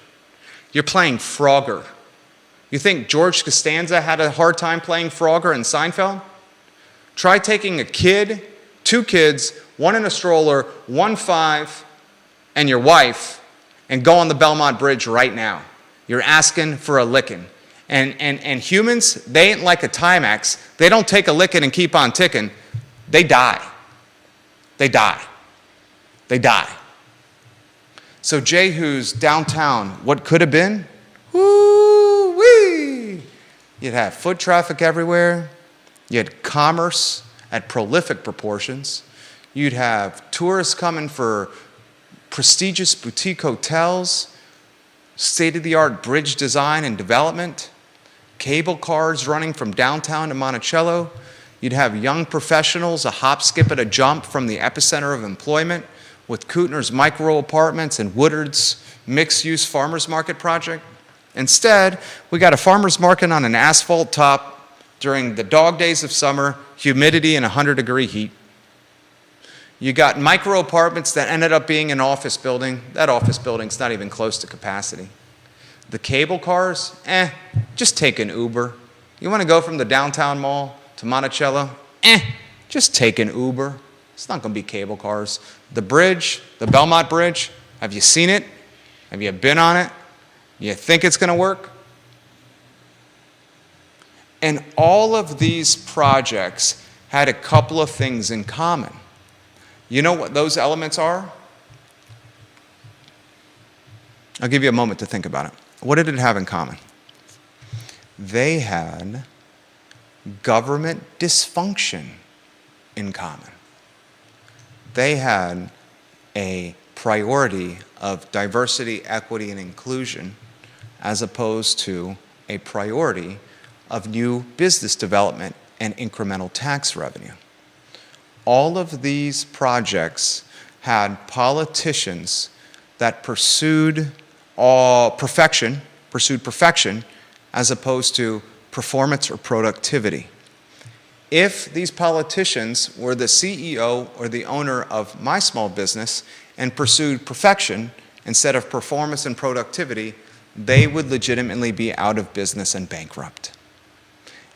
You're playing Frogger. You think George Costanza had a hard time playing Frogger in Seinfeld? Try taking a kid, 2 kids, 1 in a stroller, 1 5, and your wife, and go on the Belmont Bridge right now. You're asking for a licking. And humans, they ain't like a Timex. They don't take a licking and keep on ticking. They die. They die. They die. So Jehu's downtown, what could have been? Woo-wee! You'd have foot traffic everywhere. You had commerce at prolific proportions. You'd have tourists coming for prestigious boutique hotels, state-of-the-art bridge design and development, cable cars running from downtown to Monticello. You'd have young professionals, a hop, skip, and a jump from the epicenter of employment with Kutner's micro apartments and Woodard's mixed-use farmers market project. Instead, we got a farmers market on an asphalt top during the dog days of summer, humidity and 100-degree heat. You got micro apartments that ended up being an office building. That office building's not even close to capacity. The cable cars, just take an Uber. You want to go from the downtown mall to Monticello, just take an Uber. It's not going to be cable cars. The bridge, the Belmont Bridge, have you seen it? Have you been on it? You think it's going to work? And all of these projects had a couple of things in common. You know what those elements are? I'll give you a moment to think about it. What did it have in common? They had government dysfunction in common. They had a priority of diversity, equity, and inclusion as opposed to a priority of new business development and incremental tax revenue. All of these projects had politicians that pursued perfection as opposed to performance or productivity. If these politicians were the CEO or the owner of my small business and pursued perfection instead of performance and productivity, they would legitimately be out of business and bankrupt.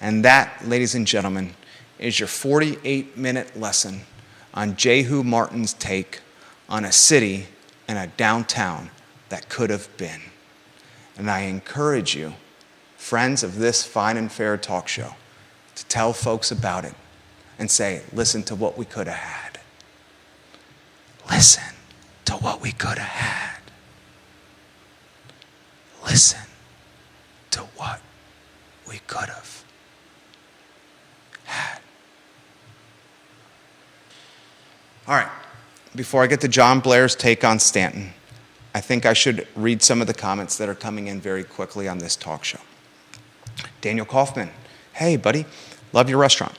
And that, ladies and gentlemen, is your 48-minute lesson on Jehu Martin's take on a city and a downtown that could have been. And I encourage you, friends of this fine and fair talk show, to tell folks about it and say, listen to what we could have had. Listen to what we could have had. Listen to what we could have had. All right, before I get to John Blair's take on Stanton, I think I should read some of the comments that are coming in very quickly on this talk show. Daniel Kaufman, hey buddy, love your restaurant.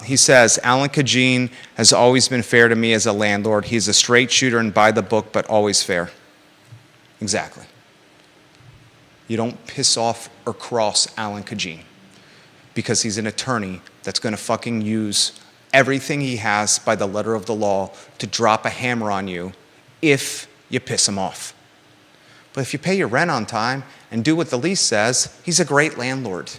He says, Alan Kajin has always been fair to me as a landlord. He's a straight shooter and by the book, but always fair. Exactly. You don't piss off or cross Alan Kajin because he's an attorney that's going to fucking use everything he has by the letter of the law to drop a hammer on you if you piss him off. But if you pay your rent on time and do what the lease says, he's a great landlord.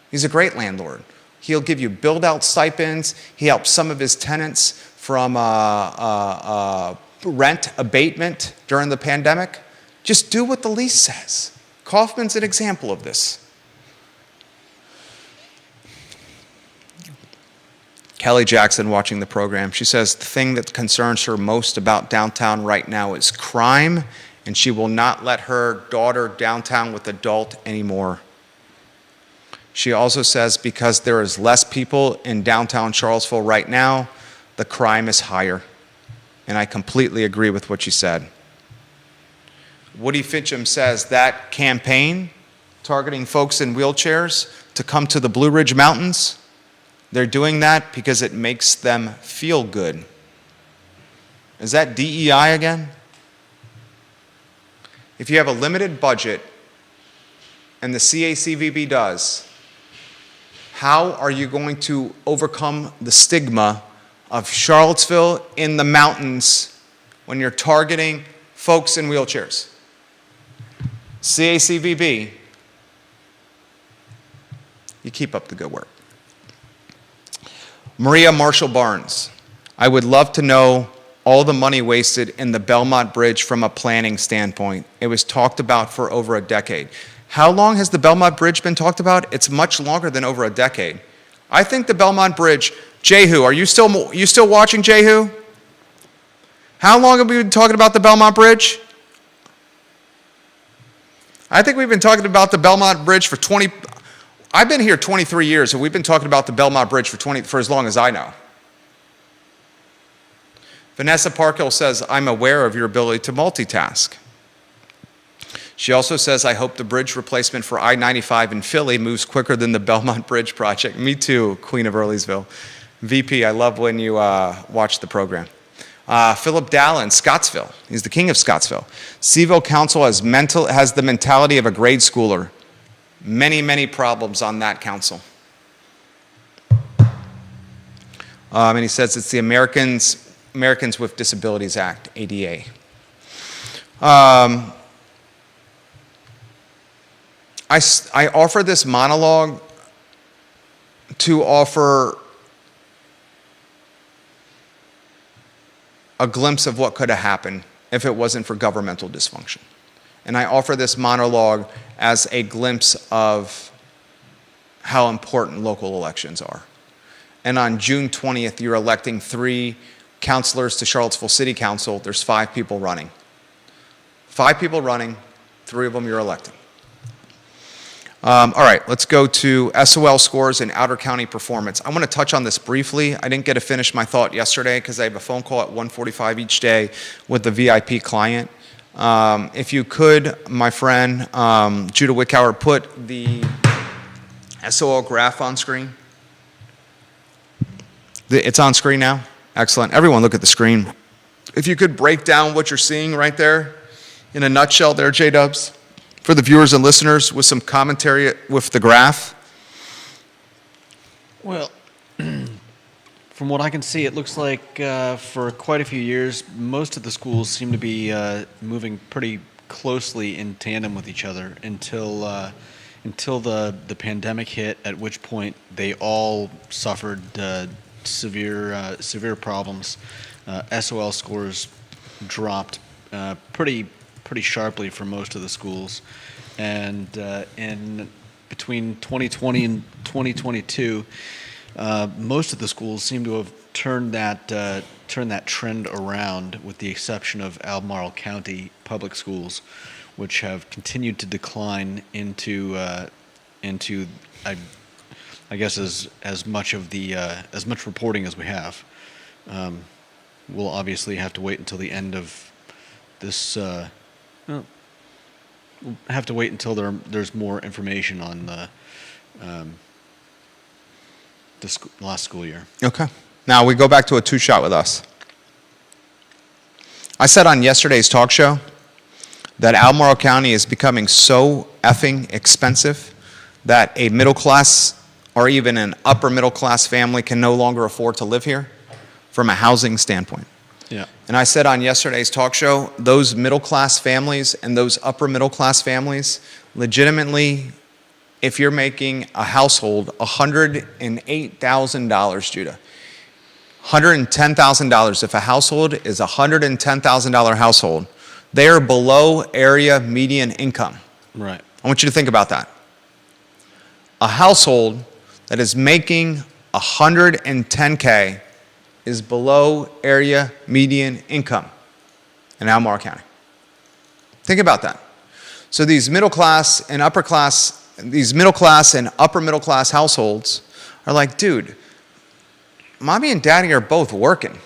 He's a great landlord. He'll give you build-out stipends. He helps some of his tenants from rent abatement during the pandemic. Just do what the lease says. Kaufman's an example of this. Kelly Jackson watching the program, she says the thing that concerns her most about downtown right now is crime, and she will not let her daughter downtown with adult anymore. She also says because there is less people in downtown Charlottesville right now, the crime is higher. And I completely agree with what she said. Woody Fitcham says that campaign targeting folks in wheelchairs to come to the Blue Ridge Mountains, they're doing that because it makes them feel good. Is that DEI again? If you have a limited budget, and the CACVB does, how are you going to overcome the stigma of Charlottesville in the mountains when you're targeting folks in wheelchairs? CACVB, you keep up the good work. Maria Marshall Barnes, I would love to know all the money wasted in the Belmont Bridge from a planning standpoint. It was talked about for over a decade. How long has the Belmont Bridge been talked about? It's much longer than over a decade. I think the Belmont Bridge, Jehu, are you still watching, Jehu? How long have we been talking about the Belmont Bridge? I think we've been talking about the Belmont Bridge for I've been here 23 years, and we've been talking about the Belmont Bridge for as long as I know. Vanessa Parkhill says, I'm aware of your ability to multitask. She also says, I hope the bridge replacement for I-95 in Philly moves quicker than the Belmont Bridge project. Me too, Queen of Earlysville. VP, I love when you watch the program. Philip Dallin, Scottsville. He's the king of Scottsville. Seville Council has the mentality of a grade schooler. Many, many problems on that council. And he says it's the Americans with Disabilities Act, ADA. I offer this monologue to offer a glimpse of what could have happened if it wasn't for governmental dysfunction. And I offer this monologue as a glimpse of how important local elections are. And on June 20th, you're electing 3 councilors to Charlottesville City Council. There's 5 people running. 5 people running, 3 of them you're electing. All right, let's go to SOL scores and outer county performance. I want to touch on this briefly. I didn't get to finish my thought yesterday because I have a phone call at 1:45 each day with the VIP client. If you could, my friend, Judah Wickhauer, put the SOL graph on screen. It's on screen now? Excellent. Everyone look at the screen. If you could break down what you're seeing right there in a nutshell there, J-Dubs, for the viewers and listeners with some commentary with the graph. Well, from what I can see, it looks like for quite a few years, most of the schools seem to be moving pretty closely in tandem with each other until the pandemic hit, at which point they all suffered severe problems. SOL scores dropped pretty sharply for most of the schools, and in between 2020 and 2022, most of the schools seem to have turned that trend around, with the exception of Albemarle County public schools, which have continued to decline into I guess as much reporting as we have. We'll obviously have to wait until the end of this. We'll have to wait until there's more information on the last school year. Okay. Now we go back to a 2-shot with us. I said on yesterday's talk show that Albemarle County is becoming so effing expensive that a middle class or even an upper middle class family can no longer afford to live here from a housing standpoint. Yeah. And I said on yesterday's talk show, those middle class families and those upper middle class families, legitimately, if you're making a household $108,000, Judah, $110,000, if a household is a $110,000 household, they are below area median income. Right. I want you to think about that. A household that is making $110K is below area median income in Albemarle County. Think about that. So these middle class and upper middle class households are like, dude, mommy and daddy are both working.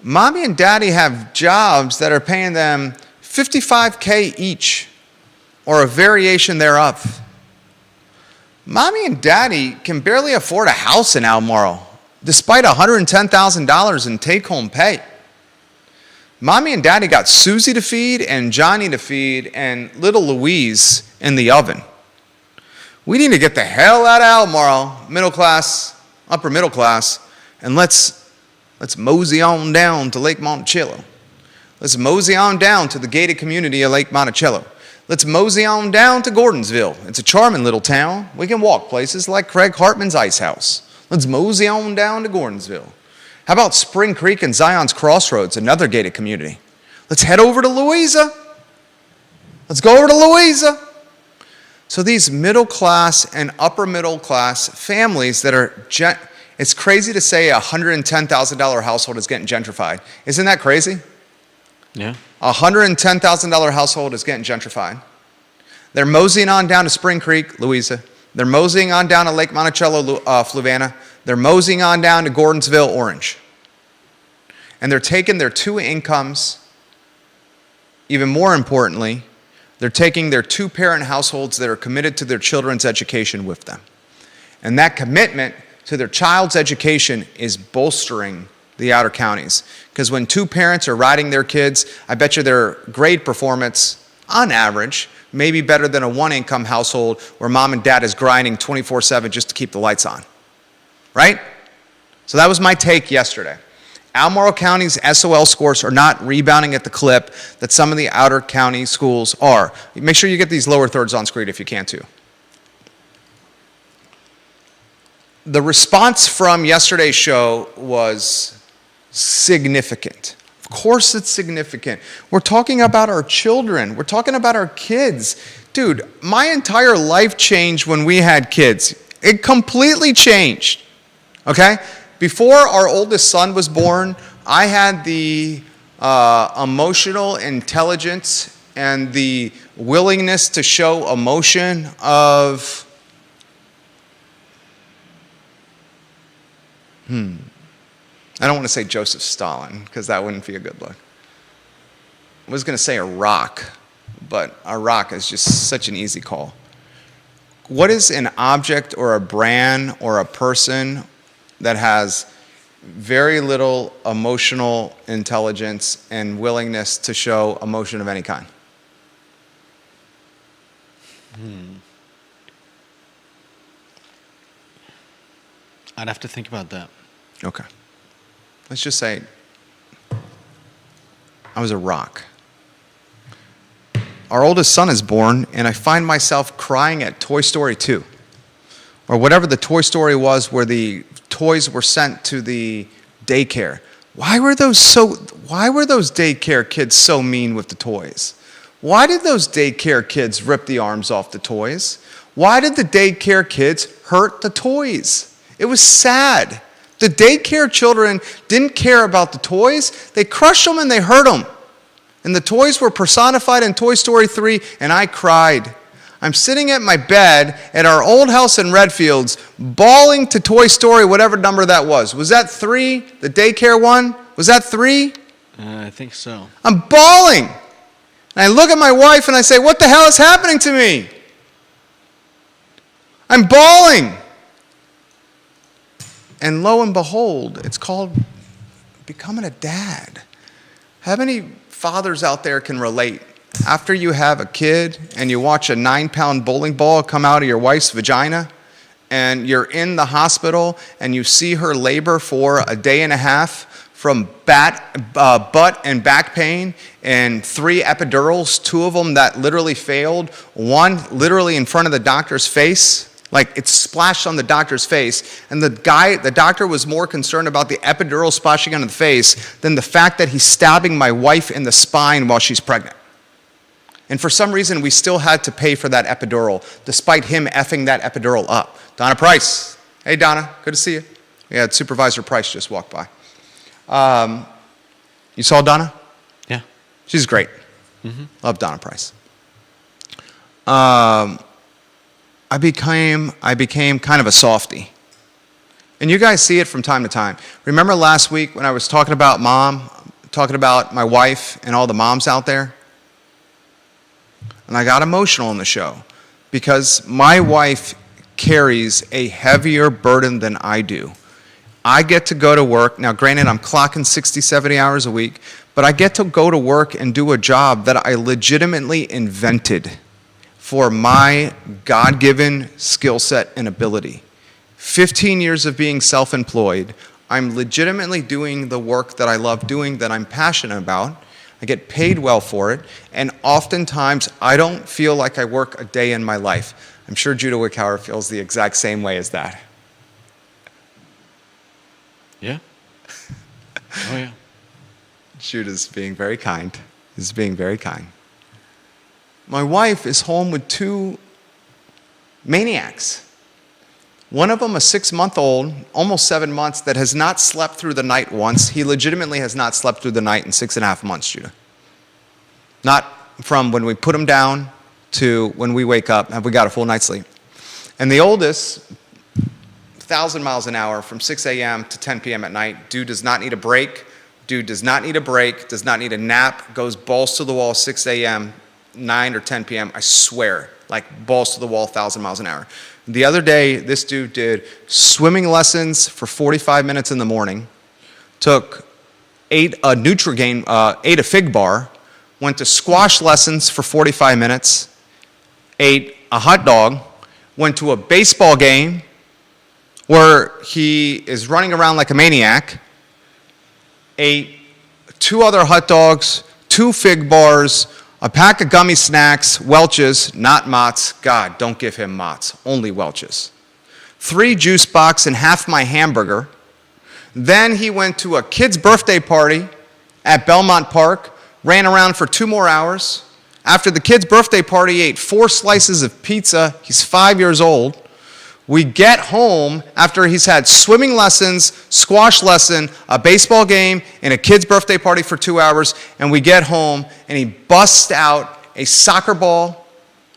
Mommy and daddy have jobs that are paying them $55K each or a variation thereof. Mommy and daddy can barely afford a house in Albemarle, despite $110,000 in take-home pay. Mommy and daddy got Susie to feed and Johnny to feed and little Louise in the oven. We need to get the hell out of Albemarle, middle class, upper middle class, and let's mosey on down to Lake Monticello. Let's mosey on down to the gated community of Lake Monticello. Let's mosey on down to Gordonsville. It's a charming little town. We can walk places like Craig Hartman's Ice House. Let's mosey on down to Gordonsville. How about Spring Creek and Zion's Crossroads, another gated community? Let's head over to Louisa. Let's go over to Louisa. So these middle class and upper middle class families that are, it's crazy to say a $110,000 household is getting gentrified. Isn't that crazy? Yeah. A $110,000 household is getting gentrified. They're moseying on down to Spring Creek, Louisa. They're moseying on down to Lake Monticello, Fluvanna. They're moseying on down to Gordonsville, Orange. And they're taking their 2 incomes, even more importantly, they're taking their 2-parent households that are committed to their children's education with them. And that commitment to their child's education is bolstering the outer counties. Because when 2 parents are riding their kids, I bet you their grade performance, on average, may be better than a 1-income household where mom and dad is grinding 24/7 just to keep the lights on. Right? So that was my take yesterday. Albemarle County's SOL scores are not rebounding at the clip that some of the outer county schools are. Make sure you get these lower thirds on screen if you can too. the response from yesterday's show was significant. Of course it's significant. We're talking about our children. We're talking about our kids. Dude, my entire life changed when we had kids. It completely changed. Okay? Before our oldest son was born, I had the emotional intelligence and the willingness to show emotion of I don't want to say Joseph Stalin, because that wouldn't be a good look. I was going to say a rock, but a rock is just such an easy call. What is an object or a brand or a person that has very little emotional intelligence and willingness to show emotion of any kind? I'd have to think about that. Okay. Let's just say I was a rock. Our oldest son is born, and I find myself crying at Toy Story 2, or whatever the Toy Story was where the toys were sent to the daycare. Why were those daycare kids so mean with the toys? Why did those daycare kids rip the arms off the toys? Why did the daycare kids hurt the toys? It was sad. The daycare children didn't care about the toys. They crushed them and they hurt them. And the toys were personified in Toy Story 3, and I cried. I'm sitting at my bed at our old house in Redfields, bawling to Toy Story, whatever number that was. Was that 3, the daycare one? Was that 3? I think so. I'm bawling. And I look at my wife and I say, what the hell is happening to me? I'm bawling. And lo and behold, it's called becoming a dad. How many fathers out there can relate? After you have a kid and you watch a 9-pound bowling ball come out of your wife's vagina, and you're in the hospital and you see her labor for a day and a half from butt and back pain, and 3 epidurals, 2 of them that literally failed, 1 literally in front of the doctor's face. Like, it splashed on the doctor's face, and the doctor was more concerned about the epidural splashing on the face than the fact that he's stabbing my wife in the spine while she's pregnant. And for some reason, we still had to pay for that epidural, despite him effing that epidural up. Donna Price. Hey, Donna. Good to see you. We had Supervisor Price just walk by. You saw Donna? Yeah. She's great. Mm-hmm. Love Donna Price. I became kind of a softie. And you guys see it from time to time. Remember last week when I was talking about my wife and all the moms out there? And I got emotional in the show because my wife carries a heavier burden than I do. I get to go to work. Now, granted, I'm clocking 60, 70 hours a week, but I get to go to work and do a job that I legitimately invented for my God-given skill set and ability. 15 years of being self-employed, I'm legitimately doing the work that I love doing, that I'm passionate about. I get paid well for it, and oftentimes I don't feel like I work a day in my life. I'm sure Judah Wickhauer feels the exact same way as that. Yeah. Oh, yeah. Judah's being very kind. He's being very kind. My wife is home with 2 maniacs. One of them, a 6-month-old, almost 7 months, that has not slept through the night once. He legitimately has not slept through the night in 6.5 months, Judah. Not from when we put him down to when we wake up, have we got a full night's sleep. And the oldest, 1,000 miles an hour from 6 a.m. to 10 p.m. at night. Dude does not need a break. Dude does not need a break, does not need a nap, goes balls to the wall 6 a.m., 9 or 10 p.m., I swear, like balls to the wall, 1,000 miles an hour. The other day, this dude did swimming lessons for 45 minutes in the morning, ate a Fig bar, went to squash lessons for 45 minutes, ate a hot dog, went to a baseball game where he is running around like a maniac, ate 2 other hot dogs, 2 Fig bars, a pack of gummy snacks, Welch's, not Mott's. God, don't give him Mott's, only Welch's. 3 juice box, and half my hamburger. Then he went to a kid's birthday party at Belmont Park, ran around for 2 more hours. After the kid's birthday party, he ate 4 slices of pizza. He's 5 years old. We get home after he's had swimming lessons, squash lesson, a baseball game, and a kid's birthday party for 2 hours, and we get home and he busts out a soccer ball,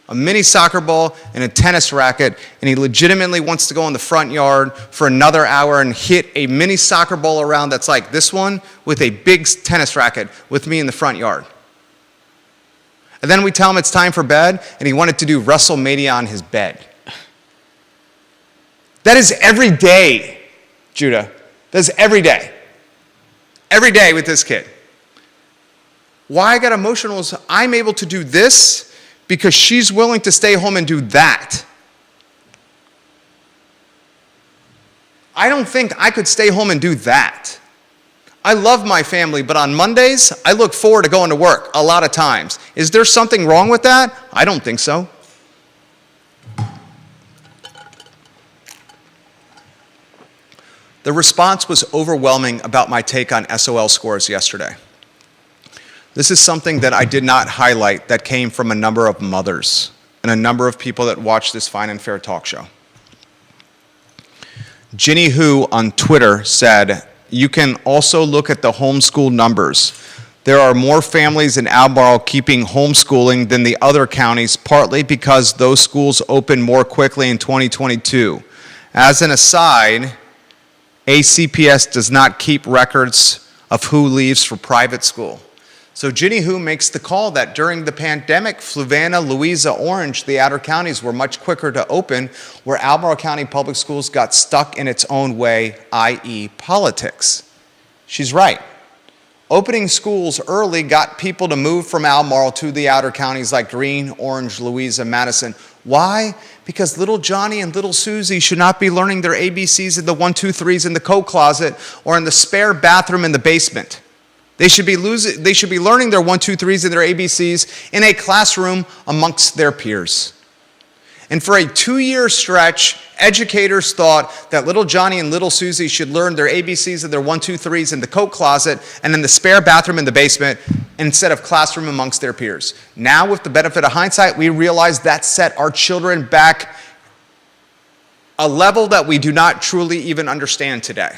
a mini soccer ball, and a tennis racket, and he legitimately wants to go in the front yard for another hour and hit a mini soccer ball around that's like this one with a big tennis racket with me in the front yard. And then we tell him it's time for bed, and he wanted to do WrestleMania on his bed. That is every day, Judah. That is every day. Every day with this kid. Why I got emotional is I'm able to do this because she's willing to stay home and do that. I don't think I could stay home and do that. I love my family, but on Mondays, I look forward to going to work a lot of times. Is there something wrong with that? I don't think so. The response was overwhelming about my take on SOL scores yesterday. This is something that I did not highlight that came from a number of mothers and a number of people that watch this Fine and Fair talk show. Ginny Hu on Twitter said, "You can also look at the homeschool numbers. There are more families in Albemarle keeping homeschooling than the other counties, partly because those schools opened more quickly in 2022. As an aside, ACPS does not keep records of who leaves for private school." So Ginny Hu makes the call that during the pandemic, Fluvanna, Louisa, Orange, the outer counties were much quicker to open, where Albemarle County Public Schools got stuck in its own way, i.e. politics. She's right. Opening schools early got people to move from Albemarle to the outer counties like Greene, Orange, Louisa, Madison. Why? Because little Johnny and little Susie should not be learning their ABCs in the 1, 2, 3s in the coat closet or in the spare bathroom in the basement. They should be learning their 1, 2, 3s and their ABCs in a classroom amongst their peers. And for a 2-year stretch, educators thought that little Johnny and little Susie should learn their ABCs and their 1, 2, 3s in the coat closet and in the spare bathroom in the basement instead of classroom amongst their peers. Now, with the benefit of hindsight, we realize that set our children back a level that we do not truly even understand today.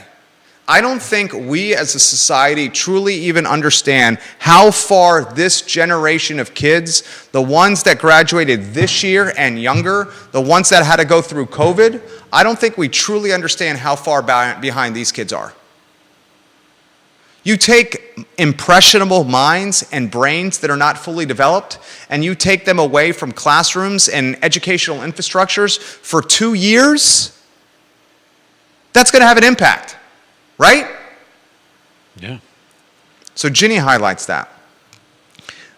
I don't think we as a society truly even understand how far this generation of kids, the ones that graduated this year and younger, the ones that had to go through COVID, I don't think we truly understand how far behind these kids are. You take impressionable minds and brains that are not fully developed, and you take them away from classrooms and educational infrastructures for 2 years, that's going to have an impact. Right? Yeah. So Ginny highlights that.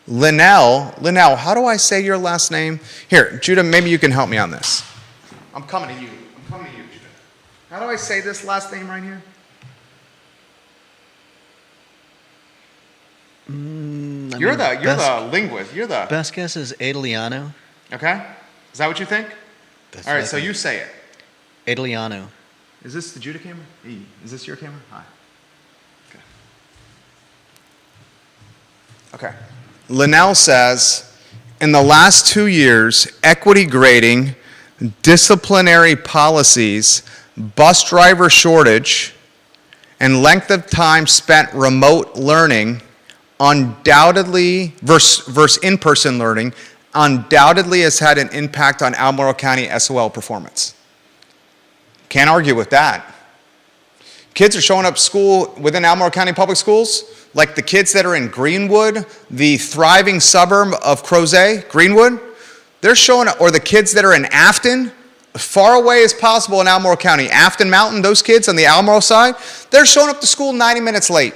Linnell, how do I say your last name? Here, Judah, maybe you can help me on this. I'm coming to you, Judah. How do I say this last name right here? You're the linguist. You're the best guess is Adeliano. Okay. Is that what you think? That's all right, what I so think. you say it. Adeliano. Is this the Judah camera? Is this your camera? Hi. Okay. Linnell says, in the last 2 years, equity grading, disciplinary policies, bus driver shortage, and length of time spent remote learning, undoubtedly, versus in-person learning, undoubtedly has had an impact on Albemarle County SOL performance. Can't argue with that. Kids are showing up to school within Albemarle County Public Schools, like the kids that are in Greenwood, the thriving suburb of Crozet, Greenwood. They're showing up, or the kids that are in Afton, as far away as possible in Albemarle County. Afton Mountain, those kids on the Albemarle side, they're showing up to school 90 minutes late.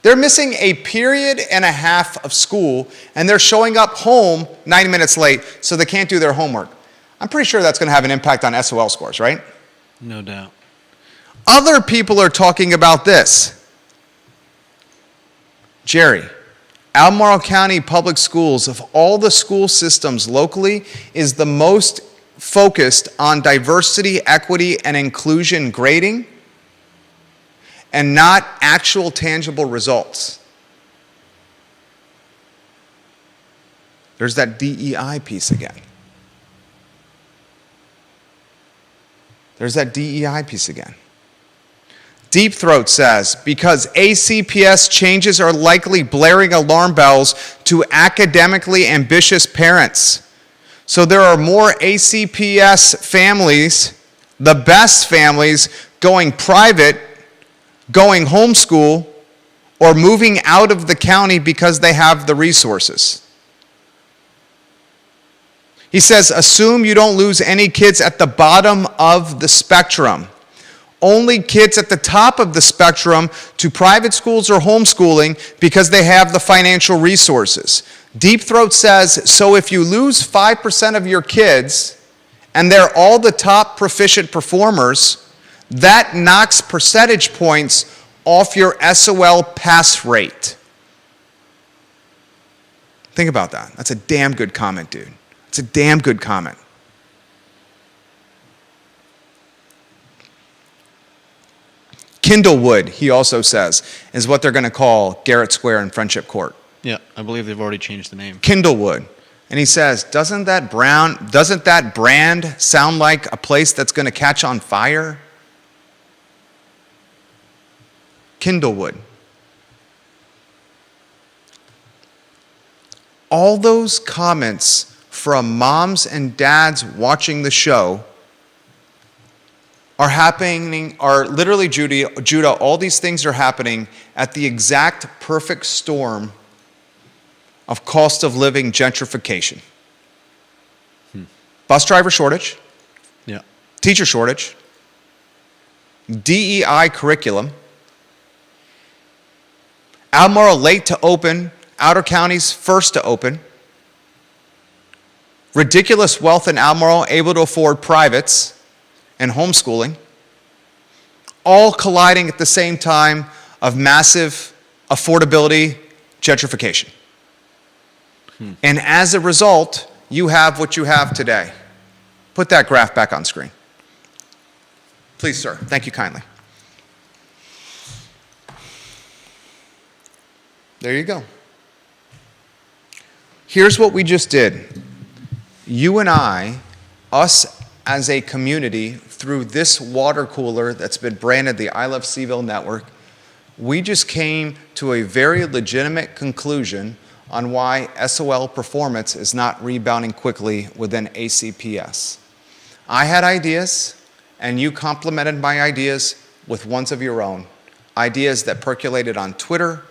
They're missing a period and a half of school, and they're showing up home 90 minutes late, so they can't do their homework. I'm pretty sure that's going to have an impact on SOL scores, right? No doubt. Other people are talking about this. Jerry, Albemarle County Public Schools, of all the school systems locally, is the most focused on diversity, equity, and inclusion grading and not actual tangible results. There's that DEI piece again. There's that DEI piece again. Deep Throat says, because ACPS changes are likely blaring alarm bells to academically ambitious parents. So there are more ACPS families, the best families, going private, going homeschool, or moving out of the county because they have the resources. He says, assume you don't lose any kids at the bottom of the spectrum. Only kids at the top of the spectrum to private schools or homeschooling because they have the financial resources. Deep Throat says, so if you lose 5% of your kids and they're all the top proficient performers, that knocks percentage points off your SOL pass rate. Think about that. That's a damn good comment, dude. It's a damn good comment. Kindlewood, he also says, is what they're going to call Garrett Square and Friendship Court. Yeah, I believe they've already changed the name. Kindlewood. And he says, doesn't that brand sound like a place that's going to catch on fire? Kindlewood. All those comments from moms and dads watching the show are literally, Judah, all these things are happening at the exact perfect storm of cost of living gentrification. Bus driver shortage, Yeah. teacher shortage, DEI curriculum, Albemarle late to open, outer counties first to open, ridiculous wealth in Albemarle able to afford privates and homeschooling, all colliding at the same time of massive affordability gentrification. And as a result, you have what you have today. Put that graph back on screen. Please, sir. Thank you kindly. There you go. Here's what we just did. You and I, us as a community, through this water cooler that's been branded the I Love CVille Network, we just came to a very legitimate conclusion on why SOL performance is not rebounding quickly within ACPS. I had ideas, and you complemented my ideas with ones of your own. Ideas that percolated on Twitter,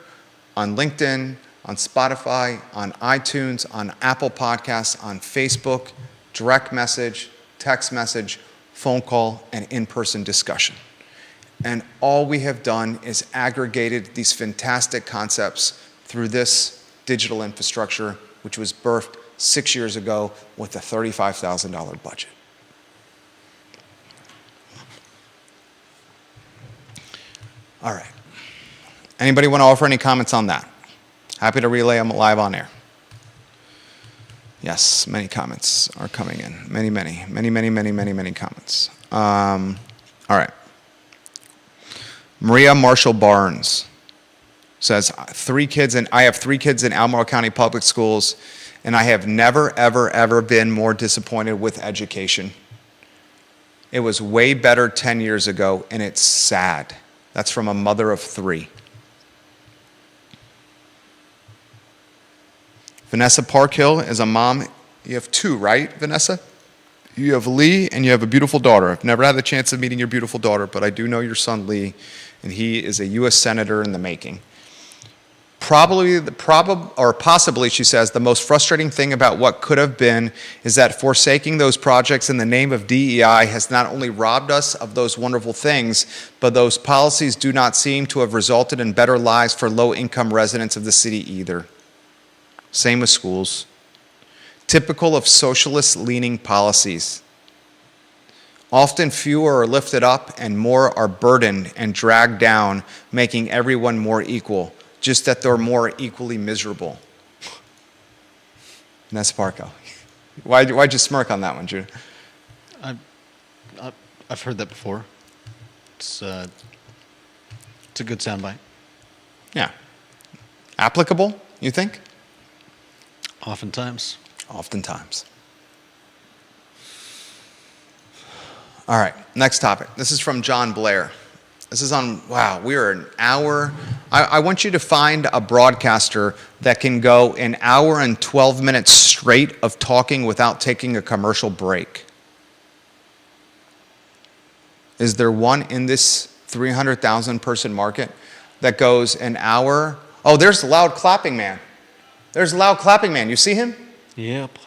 on LinkedIn, on Spotify, on iTunes, on Apple Podcasts, on Facebook, direct message, text message, phone call, and in-person discussion. And all we have done is aggregated these fantastic concepts through this digital infrastructure, which was birthed 6 years ago with a $35,000 budget. All right. Anybody want to offer any comments on that? Happy to relay them live on air. Yes, many comments are coming in. Many comments. All right. Maria Marshall Barnes says, I have 3 kids in Albemarle County Public Schools, and I have never, ever been more disappointed with education. It was way better 10 years ago, and it's sad. That's from a mother of 3. Vanessa Parkhill is a mom. You have 2, right, Vanessa? You have Lee, and you have a beautiful daughter. I've never had the chance of meeting your beautiful daughter, but I do know your son, Lee, and he is a U.S. Senator in the making. Possibly, she says, the most frustrating thing about what could have been is that forsaking those projects in the name of DEI has not only robbed us of those wonderful things, but those policies do not seem to have resulted in better lives for low-income residents of the city either. Same with schools. Typical of socialist-leaning policies. Often fewer are lifted up and more are burdened and dragged down, making everyone more equal, just that they're more equally miserable. Vanessa Parko. Why'd you smirk on that one, Judah? I've heard that before. It's a good soundbite. Yeah. Applicable, you think? Oftentimes. Oftentimes. All right, next topic. This is from John Blair. This is on, wow, we are an hour. I want you to find a broadcaster that can go an hour and 12 minutes straight of talking without taking a commercial break. Is there one in this 300,000 person market that goes an hour? Oh, there's Loud Clapping Man. There's Loud Clapping Man. You see him? Yep.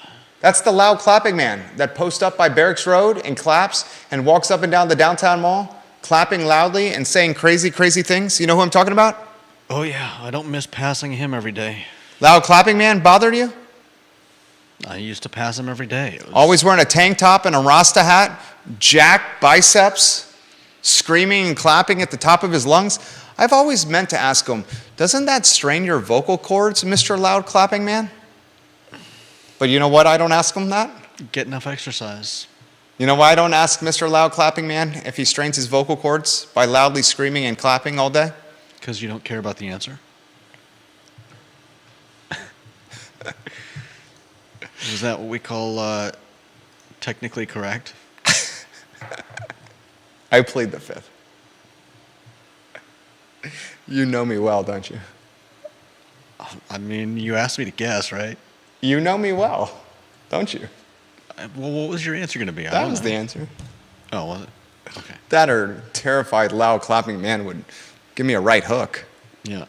That's the Loud Clapping Man that posts up by Barracks Road and claps and walks up and down the downtown mall, clapping loudly and saying crazy, crazy things. You know who I'm talking about? Oh, yeah. I don't miss passing him every day. Loud Clapping Man bothered you? I used to pass him every day. It was, Always wearing a tank top and a Rasta hat, jacked biceps, screaming and clapping at the top of his lungs. I've always meant to ask him, doesn't that strain your vocal cords, Mr. Loud Clapping Man? But you know what? I don't ask him that. Get enough exercise. You know why I don't ask Mr. Loud Clapping Man if he strains his vocal cords by loudly screaming and clapping all day? Because you don't care about the answer? Is that what we call technically correct? I plead the fifth. You know me well, don't you? I mean, you asked me to guess, right? You know me well, don't you? Well, what was your answer going to be? That was the answer. Oh, was it? Okay. That or terrified, loud clapping man would give me a right hook. Yeah.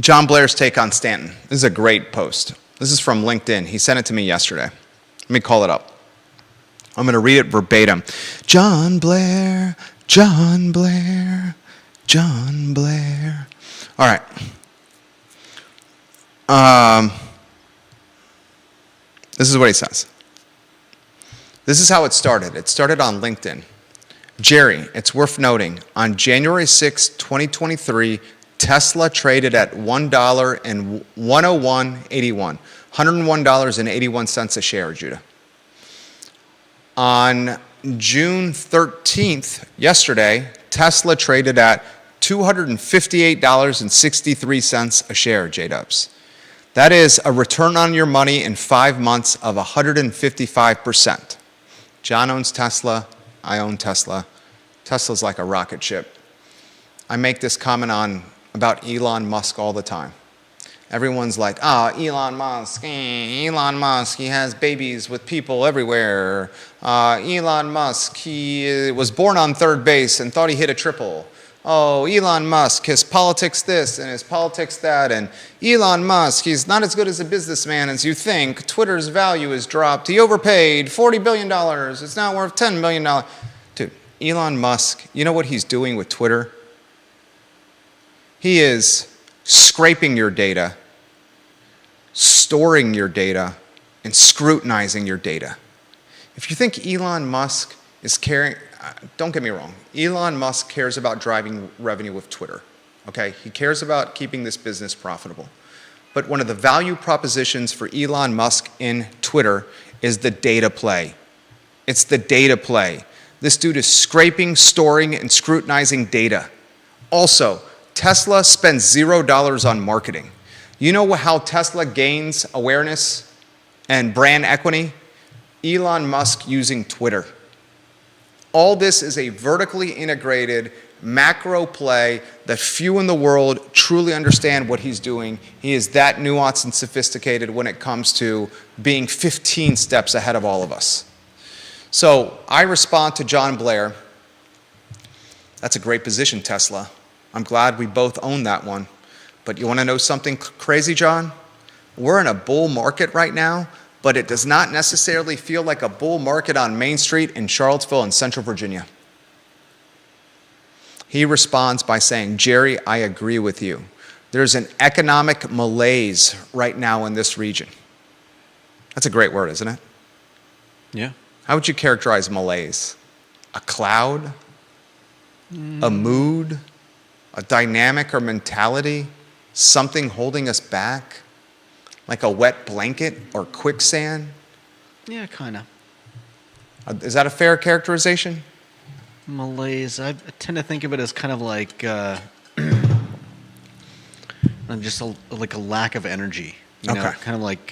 John Blair's take on Stanton. This is a great post. This is from LinkedIn. He sent it to me yesterday. Let me call it up. I'm going to read it verbatim. John Blair, John Blair, John Blair. All right. This is what he says. This is how it started. It started on LinkedIn. Jerry, it's worth noting, on January 6, 2023, Tesla traded at $1 and 101.81, $101.81 a share, Judah. On June 13th, yesterday, Tesla traded at $258.63 a share, J-Dubs. That is a return on your money in 5 months of 155%. John owns Tesla. I own Tesla. Tesla's like a rocket ship. I make this comment about Elon Musk all the time. Everyone's like, Elon Musk, Elon Musk, he has babies with people everywhere. Elon Musk, he was born on third base and thought he hit a triple. Oh, Elon Musk, his politics this and his politics that. And Elon Musk, he's not as good as a businessman as you think. Twitter's value has dropped. He overpaid $40 billion. It's now worth $10 billion. Dude, Elon Musk, you know what he's doing with Twitter? He is scraping your data, storing your data, and scrutinizing your data. If you think Elon Musk is caring, don't get me wrong, Elon Musk cares about driving revenue with Twitter, okay? He cares about keeping this business profitable. But one of the value propositions for Elon Musk in Twitter is the data play. It's the data play. This dude is scraping, storing, and scrutinizing data. Also, Tesla spends $0 on marketing. You know how Tesla gains awareness and brand equity? Elon Musk using Twitter. All this is a vertically integrated macro play that few in the world truly understand what he's doing. He is that nuanced and sophisticated when it comes to being 15 steps ahead of all of us. So I respond to John Blair. That's a great position, Tesla. I'm glad we both own that one. But you want to know something crazy, John? We're in a bull market right now, but it does not necessarily feel like a bull market on Main Street in Charlottesville in Central Virginia. He responds by saying, Jerry, I agree with you. There's an economic malaise right now in this region. That's a great word, isn't it? Yeah. How would you characterize malaise? A cloud? A mood? a dynamic or mentality, something holding us back, like a wet blanket or quicksand? Yeah, kind of. Is that a fair characterization? Malaise. I tend to think of it as kind of like just like a lack of energy. You know, Okay. kind of like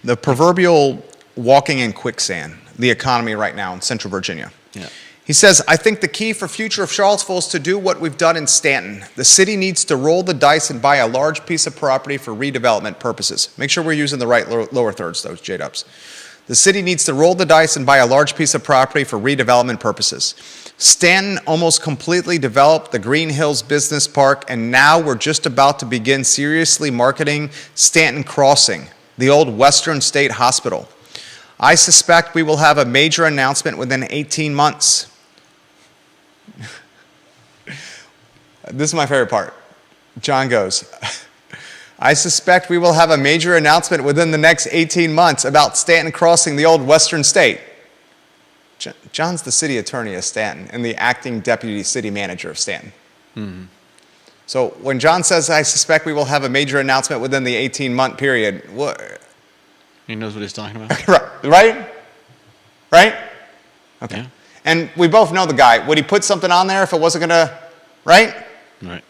The proverbial walking in quicksand, the economy right now in Central Virginia. yeah. He says, I think the key for future of Charlottesville is to do what we've done in Stanton. The city needs to roll the dice and buy a large piece of property for redevelopment purposes. Make sure we're using the right lower thirds, those J-dubs. The city needs to roll the dice and buy a large piece of property for redevelopment purposes. Stanton almost completely developed the Green Hills Business Park, and now we're just about to begin seriously marketing Stanton Crossing, the old Western State Hospital. I suspect we will have a major announcement within 18 months. This is my favorite part. John goes, I suspect we will have a major announcement within the next 18 months about Stanton Crossing, the old Western State. John's the city attorney of Stanton and the acting deputy city manager of Stanton. Mm-hmm. So when John says, I suspect we will have a major announcement within the 18-month period, what? He knows what he's talking about. Right? Right? Okay. Yeah. And we both know the guy. Would he put something on there if it wasn't going to, right? Right.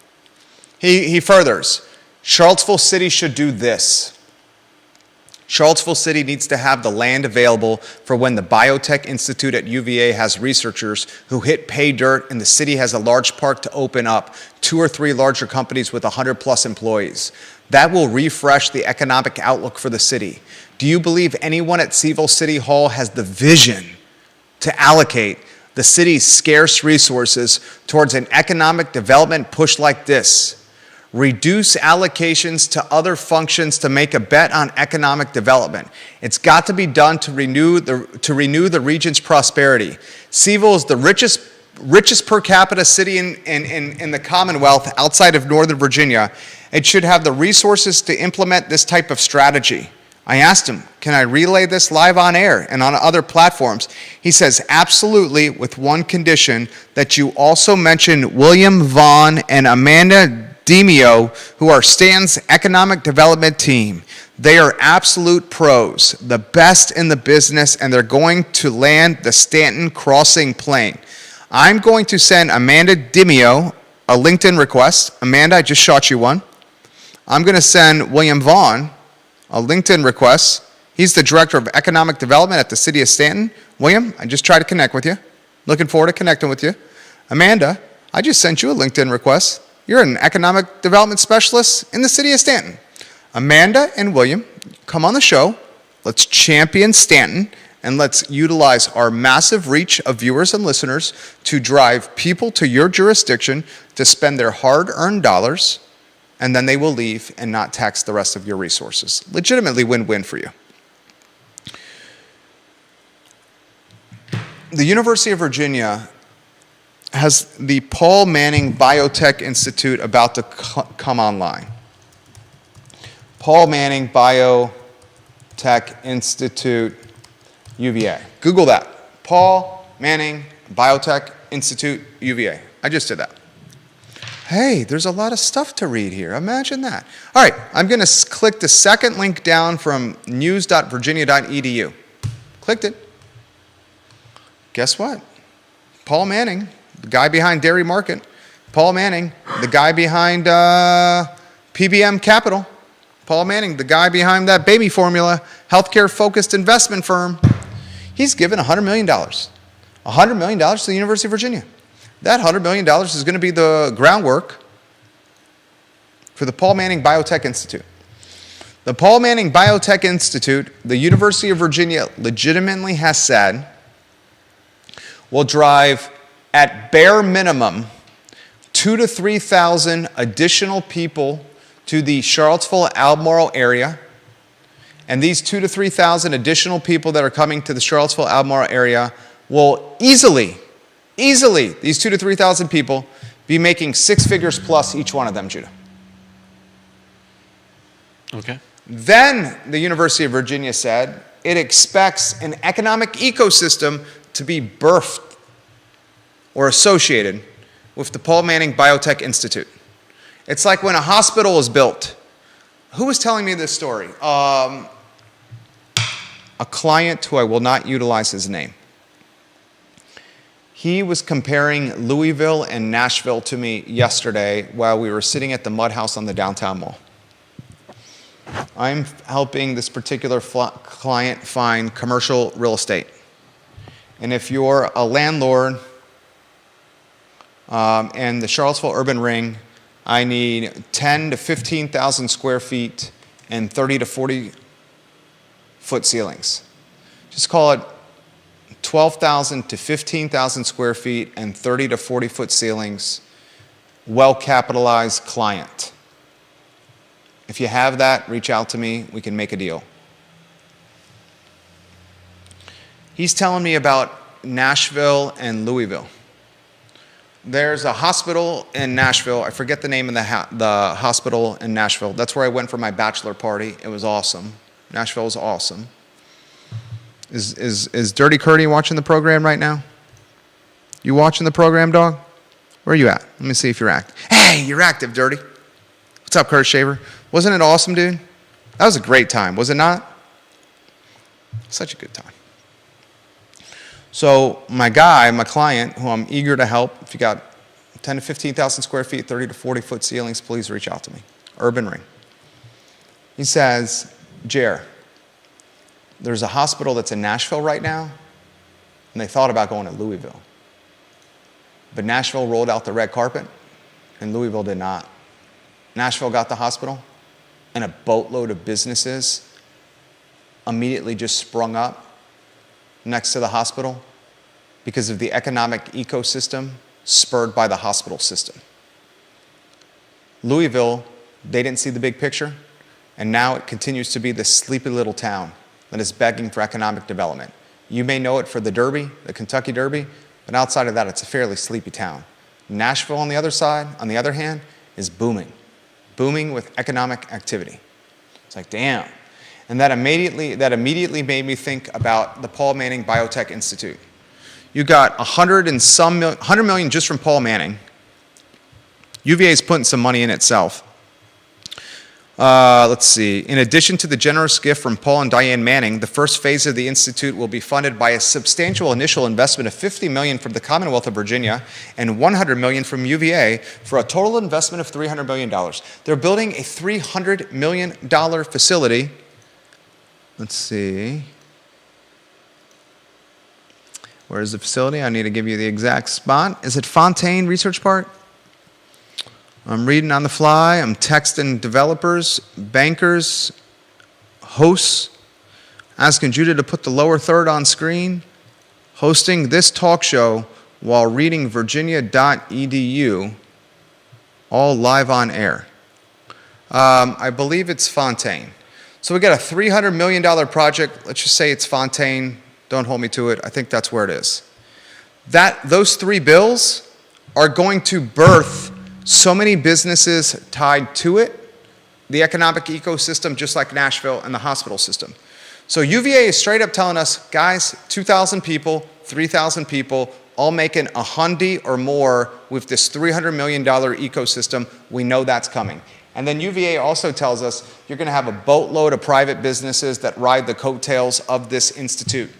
He furthers, Charlottesville City should do this. Charlottesville City needs to have the land available for when the Biotech Institute at UVA has researchers who hit pay dirt and the city has a large park to open up, 2 or 3 larger companies with 100+ employees. That will refresh the economic outlook for the city. Do you believe anyone at Seville City Hall has the vision to allocate the city's scarce resources towards an economic development push like this? Reduce allocations to other functions to make a bet on economic development. It's got to be done to renew the region's prosperity. Seville is the richest per capita city in the Commonwealth outside of Northern Virginia. It should have the resources to implement this type of strategy. I asked him, can I relay this live on air and on other platforms? He says, absolutely, with one condition, that you also mention William Vaughn and Amanda Demio, who are Stanton's economic development team. They are absolute pros, the best in the business, and they're going to land the Stanton Crossing plane. I'm going to send Amanda Demio a LinkedIn request. Amanda, I just shot you one. I'm going to send William Vaughn a LinkedIn request. He's the Director of Economic Development at the City of Stanton. William, I just tried to connect with you. Looking forward to connecting with you. Amanda, I just sent you a LinkedIn request. You're an Economic Development Specialist in the City of Stanton. Amanda and William, come on the show. Let's champion Stanton, and let's utilize our massive reach of viewers and listeners to drive people to your jurisdiction to spend their hard-earned dollars, and then they will leave and not tax the rest of your resources. Legitimately win-win for you. The University of Virginia has the Paul Manning Biotech Institute about to come online. Paul Manning Biotech Institute, UVA. Google that. Paul Manning Biotech Institute, UVA. I just did that. Hey, there's a lot of stuff to read here. Imagine that. All right, I'm going to click the second link down from news.virginia.edu. Clicked it. Guess what? Paul Manning, the guy behind Dairy Market. Paul Manning, the guy behind PBM Capital. Paul Manning, the guy behind that baby formula, healthcare-focused investment firm. He's given $100 million. $100 million to the University of Virginia. That $100 million is going to be the groundwork for the Paul Manning Biotech Institute. The Paul Manning Biotech Institute, the University of Virginia legitimately has said, will drive at bare minimum 2,000 to 3,000 additional people to the Charlottesville-Albemarle area. And these 2,000 to 3,000 additional people that are coming to the Charlottesville-Albemarle area will easily, these 2,000 to 3,000 people, be making 6 figures plus each one of them, Judah. Okay. Then the University of Virginia said it expects an economic ecosystem to be birthed or associated with the Paul Manning Biotech Institute. It's like when a hospital is built. Who was telling me this story? A client who I will not utilize his name. He was comparing Louisville and Nashville to me yesterday while we were sitting at the Mud House on the downtown mall. I'm helping this particular client find commercial real estate. And if you're a landlord in the Charlottesville urban ring, I need 10 to 15,000 square feet and 30 to 40 foot ceilings. Just call it 12,000 to 15,000 square feet and 30 to 40 foot ceilings, well-capitalized client. If you have that, reach out to me, we can make a deal. He's telling me about Nashville and Louisville. There's a hospital in Nashville, I forget the name of the hospital in Nashville. That's where I went for my bachelor party, it was awesome. Nashville was awesome. Is Dirty Curdy watching the program right now? You watching the program, dog? Where are you at? Let me see if you're active. Hey, you're active, Dirty. What's up, Kurt Shaver? Wasn't it awesome, dude? That was a great time, was it not? Such a good time. So my client, who I'm eager to help, if you got 10 to 15,000 square feet, 30 to 40 foot ceilings, please reach out to me. Urban Ring. He says, Jer, there's a hospital that's in Nashville right now, and they thought about going to Louisville. But Nashville rolled out the red carpet, and Louisville did not. Nashville got the hospital, and a boatload of businesses immediately just sprung up next to the hospital because of the economic ecosystem spurred by the hospital system. Louisville, they didn't see the big picture, and now it continues to be this sleepy little town that is begging for economic development. You may know it for the Derby, the Kentucky Derby, but outside of that, it's a fairly sleepy town. Nashville, on the other hand, is booming with economic activity. It's like, damn. And that immediately made me think about the Paul Manning Biotech Institute. You got $100 million just from Paul Manning. UVA is putting some money in itself. Let's see. In addition to the generous gift from Paul and Diane Manning, the first phase of the Institute will be funded by a substantial initial investment of $50 million from the Commonwealth of Virginia and $100 million from UVA for a total investment of $300 million. They're building a $300 million facility. Let's see. Where is the facility? I need to give you the exact spot. Is it Fontaine Research Park? I'm reading on the fly. I'm texting developers, bankers, hosts, asking Judah to put the lower third on screen, hosting this talk show while reading virginia.edu, all live on air. I believe it's Fontaine. So we got a $300 million project. Let's just say it's Fontaine. Don't hold me to it. I think that's where it is. Those three bills are going to birth so many businesses tied to it, the economic ecosystem, just like Nashville and the hospital system. So UVA is straight up telling us, guys, 2,000 people, 3,000 people, all making $100 or more with this $300 million ecosystem. We know that's coming. And then UVA also tells us you're going to have a boatload of private businesses that ride the coattails of this institute.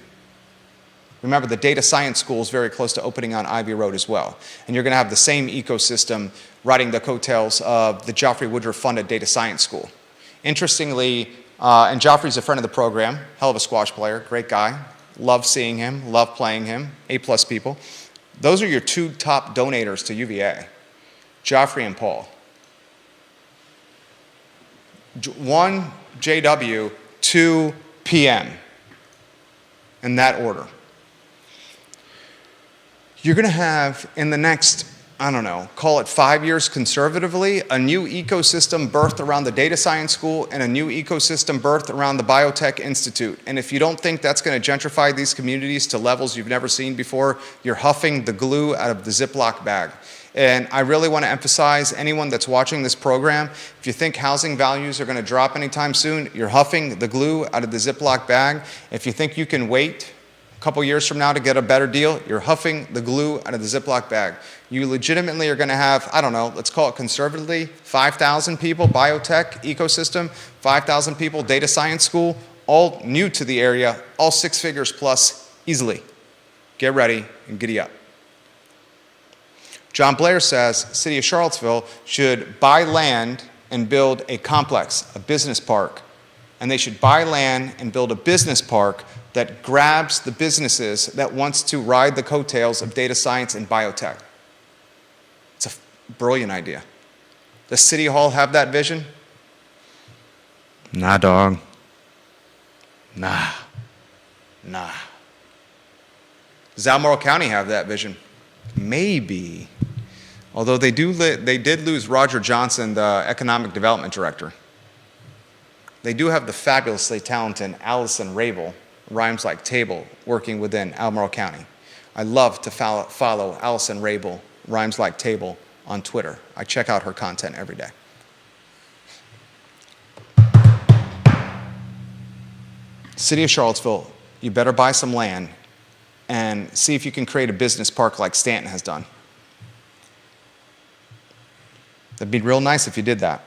Remember, the data science school is very close to opening on Ivy Road as well. And you're going to have the same ecosystem riding the coattails of the Joffrey Woodruff funded data science school. Interestingly, and Joffrey's a friend of the program, hell of a squash player, great guy. Love seeing him, love playing him, A+ people. Those are your two top donators to UVA, Joffrey and Paul. One, JW, 2, PM, in that order. You're going to have, in the next, I don't know, call it 5 years conservatively, a new ecosystem birthed around the data science school and a new ecosystem birthed around the Biotech Institute. And if you don't think that's going to gentrify these communities to levels you've never seen before, you're huffing the glue out of the Ziploc bag. And I really want to emphasize, anyone that's watching this program, if you think housing values are going to drop anytime soon, you're huffing the glue out of the Ziploc bag. If you think you can wait A couple years from now, to get a better deal, you're huffing the glue out of the Ziploc bag. You legitimately are going to have, I don't know, let's call it conservatively, 5,000 people, biotech ecosystem, 5,000 people, data science school, all new to the area, all 6 figures plus easily. Get ready and giddy up. John Blair says City of Charlottesville should buy land and build a complex, a business park. And they should buy land and build a business park that grabs the businesses that wants to ride the coattails of data science and biotech. It's a brilliant idea. Does City Hall have that vision? Nah, dog. Nah. Does Albemarle County have that vision? Maybe. Although they did lose Roger Johnson, the economic development director. They do have the fabulously talented Allison Rabel, rhymes like table, working within Albemarle County. I love to follow Allison Rabel, rhymes like table, on Twitter. I check out her content every day. City of Charlottesville, you better buy some land and see if you can create a business park like Stanton has done. That'd be real nice if you did that.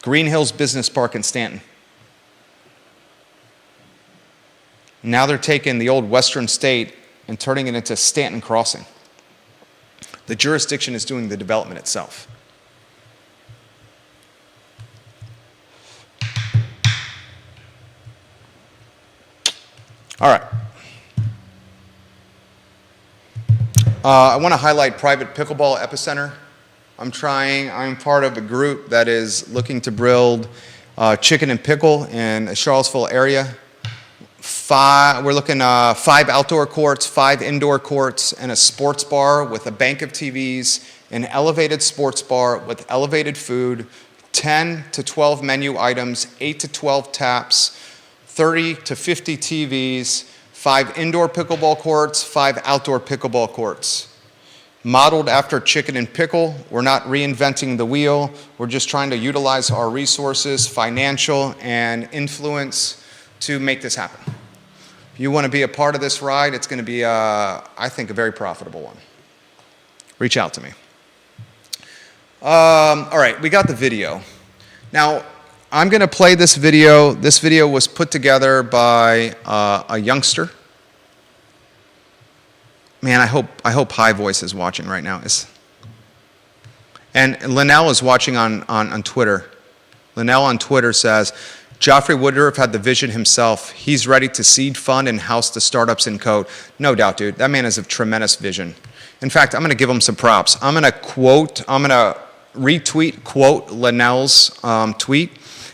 Green Hills Business Park in Stanton. Now they're taking the old Western State and turning it into Stanton Crossing. The jurisdiction is doing the development itself. All right. I want to highlight Private Pickleball Epicenter. I'm part of a group that is looking to build chicken and pickle in the Charlottesville area. We're looking 5 outdoor courts, 5 indoor courts, and a sports bar with a bank of TVs, an elevated sports bar with elevated food, 10 to 12 menu items, 8 to 12 taps, 30 to 50 TVs, 5 indoor pickleball courts, 5 outdoor pickleball courts. Modeled after chicken and pickle, we're not reinventing the wheel. We're just trying to utilize our resources, financial and influence, to make this happen. If you want to be a part of this ride, it's going to be, I think, a very profitable one. Reach out to me. All right, we got the video. Now, I'm going to play this video. This video was put together by a youngster. Man, I hope High Voice is watching right now. And Linnell is watching on Twitter. Linnell on Twitter says, Joffrey Woodruff had the vision himself. He's ready to seed fund and house the startups in code. No doubt, dude. That man has a tremendous vision. In fact, I'm going to give him some props. I'm going to retweet, quote Linnell's tweet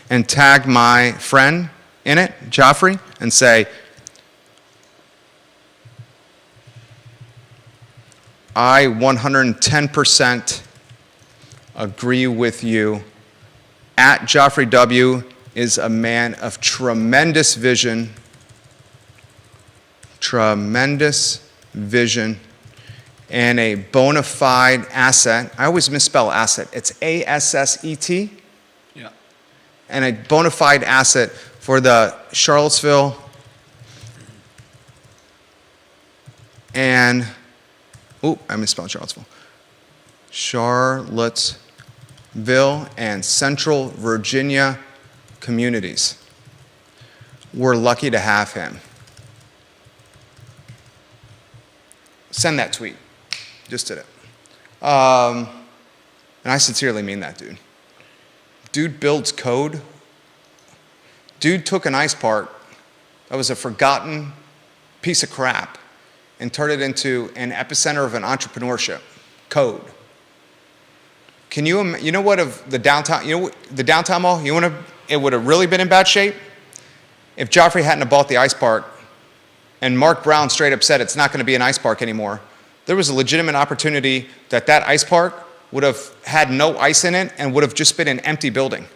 and tag my friend in it, Joffrey, and say, I 110% agree with you. At Joffrey W. is a man of tremendous vision, and a bona fide asset. I always misspell asset. It's A-S-S-E-T. Yeah. And a bona fide asset for the Charlottesville and, I misspelled Charlottesville. Charlottesville and Central Virginia communities. We're lucky to have him. Send that tweet. Just did it. And I sincerely mean that, dude. Dude builds code. Dude took an ice park that was a forgotten piece of crap and turned it into an epicenter of an entrepreneurship. Code. Can you know what of the downtown, the downtown mall, it would have really been in bad shape if Joffrey hadn't have bought the ice park and Mark Brown straight up said it's not going to be an ice park anymore. There was a legitimate opportunity that ice park would have had no ice in it and would have just been an empty building.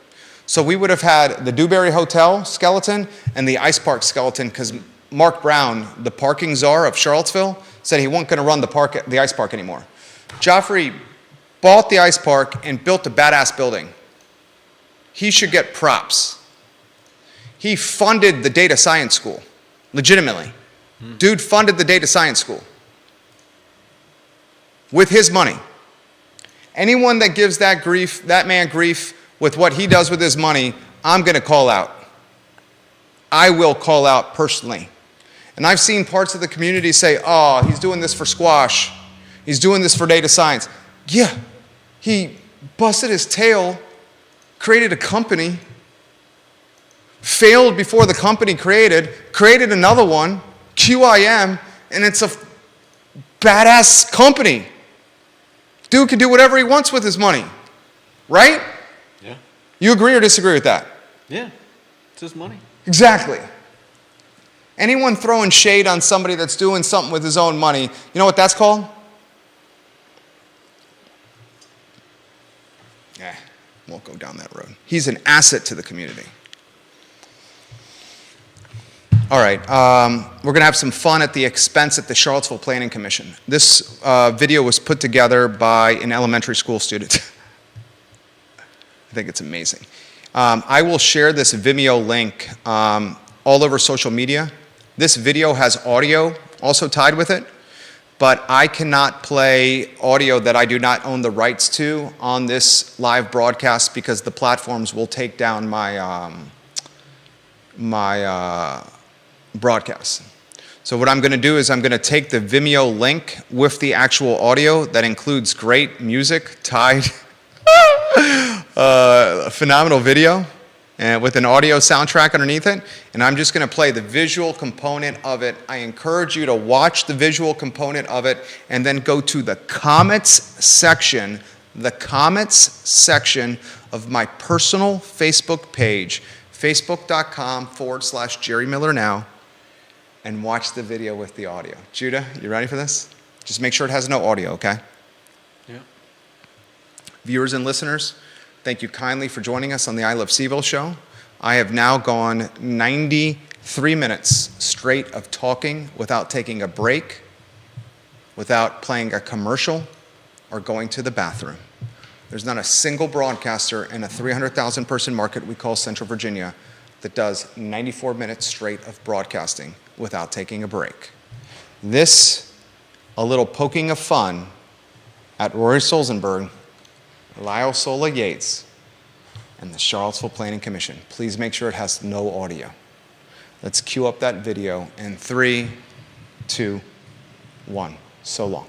So we would have had the Dewberry Hotel skeleton and the ice park skeleton, because Mark Brown, the parking czar of Charlottesville, said he wasn't going to run the ice park anymore. Joffrey bought the ice park and built a badass building. He should get props. He funded the data science school. Legitimately. Dude funded the data science school with his money. Anyone that gives that man grief with what he does with his money, I'm going to call out. I will call out personally. And I've seen parts of the community say, oh, he's doing this for squash. He's doing this for data science. Yeah, he busted his tail, created a company, failed before the company created another one, QIM, and it's a badass company. Dude can do whatever he wants with his money, right? Yeah. You agree or disagree with that? Yeah. It's his money. Exactly. Anyone throwing shade on somebody that's doing something with his own money, you know what that's called? Yeah, won't go down that road. He's an asset to the community. All right, we're going to have some fun at the expense at the Charlottesville Planning Commission. This video was put together by an elementary school student. I think it's amazing. I will share this Vimeo link all over social media. This video has audio also tied with it, but I cannot play audio that I do not own the rights to on this live broadcast because the platforms will take down my broadcast. So what I'm going to do is I'm going to take the Vimeo link with the actual audio that includes great music tied, a phenomenal video, and with an audio soundtrack underneath it, and I'm just going to play the visual component of it. I encourage you to watch the visual component of it and then go to the comments section of my personal Facebook page, facebook.com/Jerry Miller Now, and watch the video with the audio. Judah, you ready for this? Just make sure it has no audio, okay? Yeah. Viewers and listeners, thank you kindly for joining us on the I Love CVille show. I have now gone 93 minutes straight of talking without taking a break, without playing a commercial, or going to the bathroom. There's not a single broadcaster in a 300,000 person market we call Central Virginia that does 94 minutes straight of broadcasting without taking a break. This, a little poking of fun at Rory Solzenberg, Lyle Sola Yates, and the Charlottesville Planning Commission. Please make sure it has no audio. Let's cue up that video in 3, 2, 1. So long.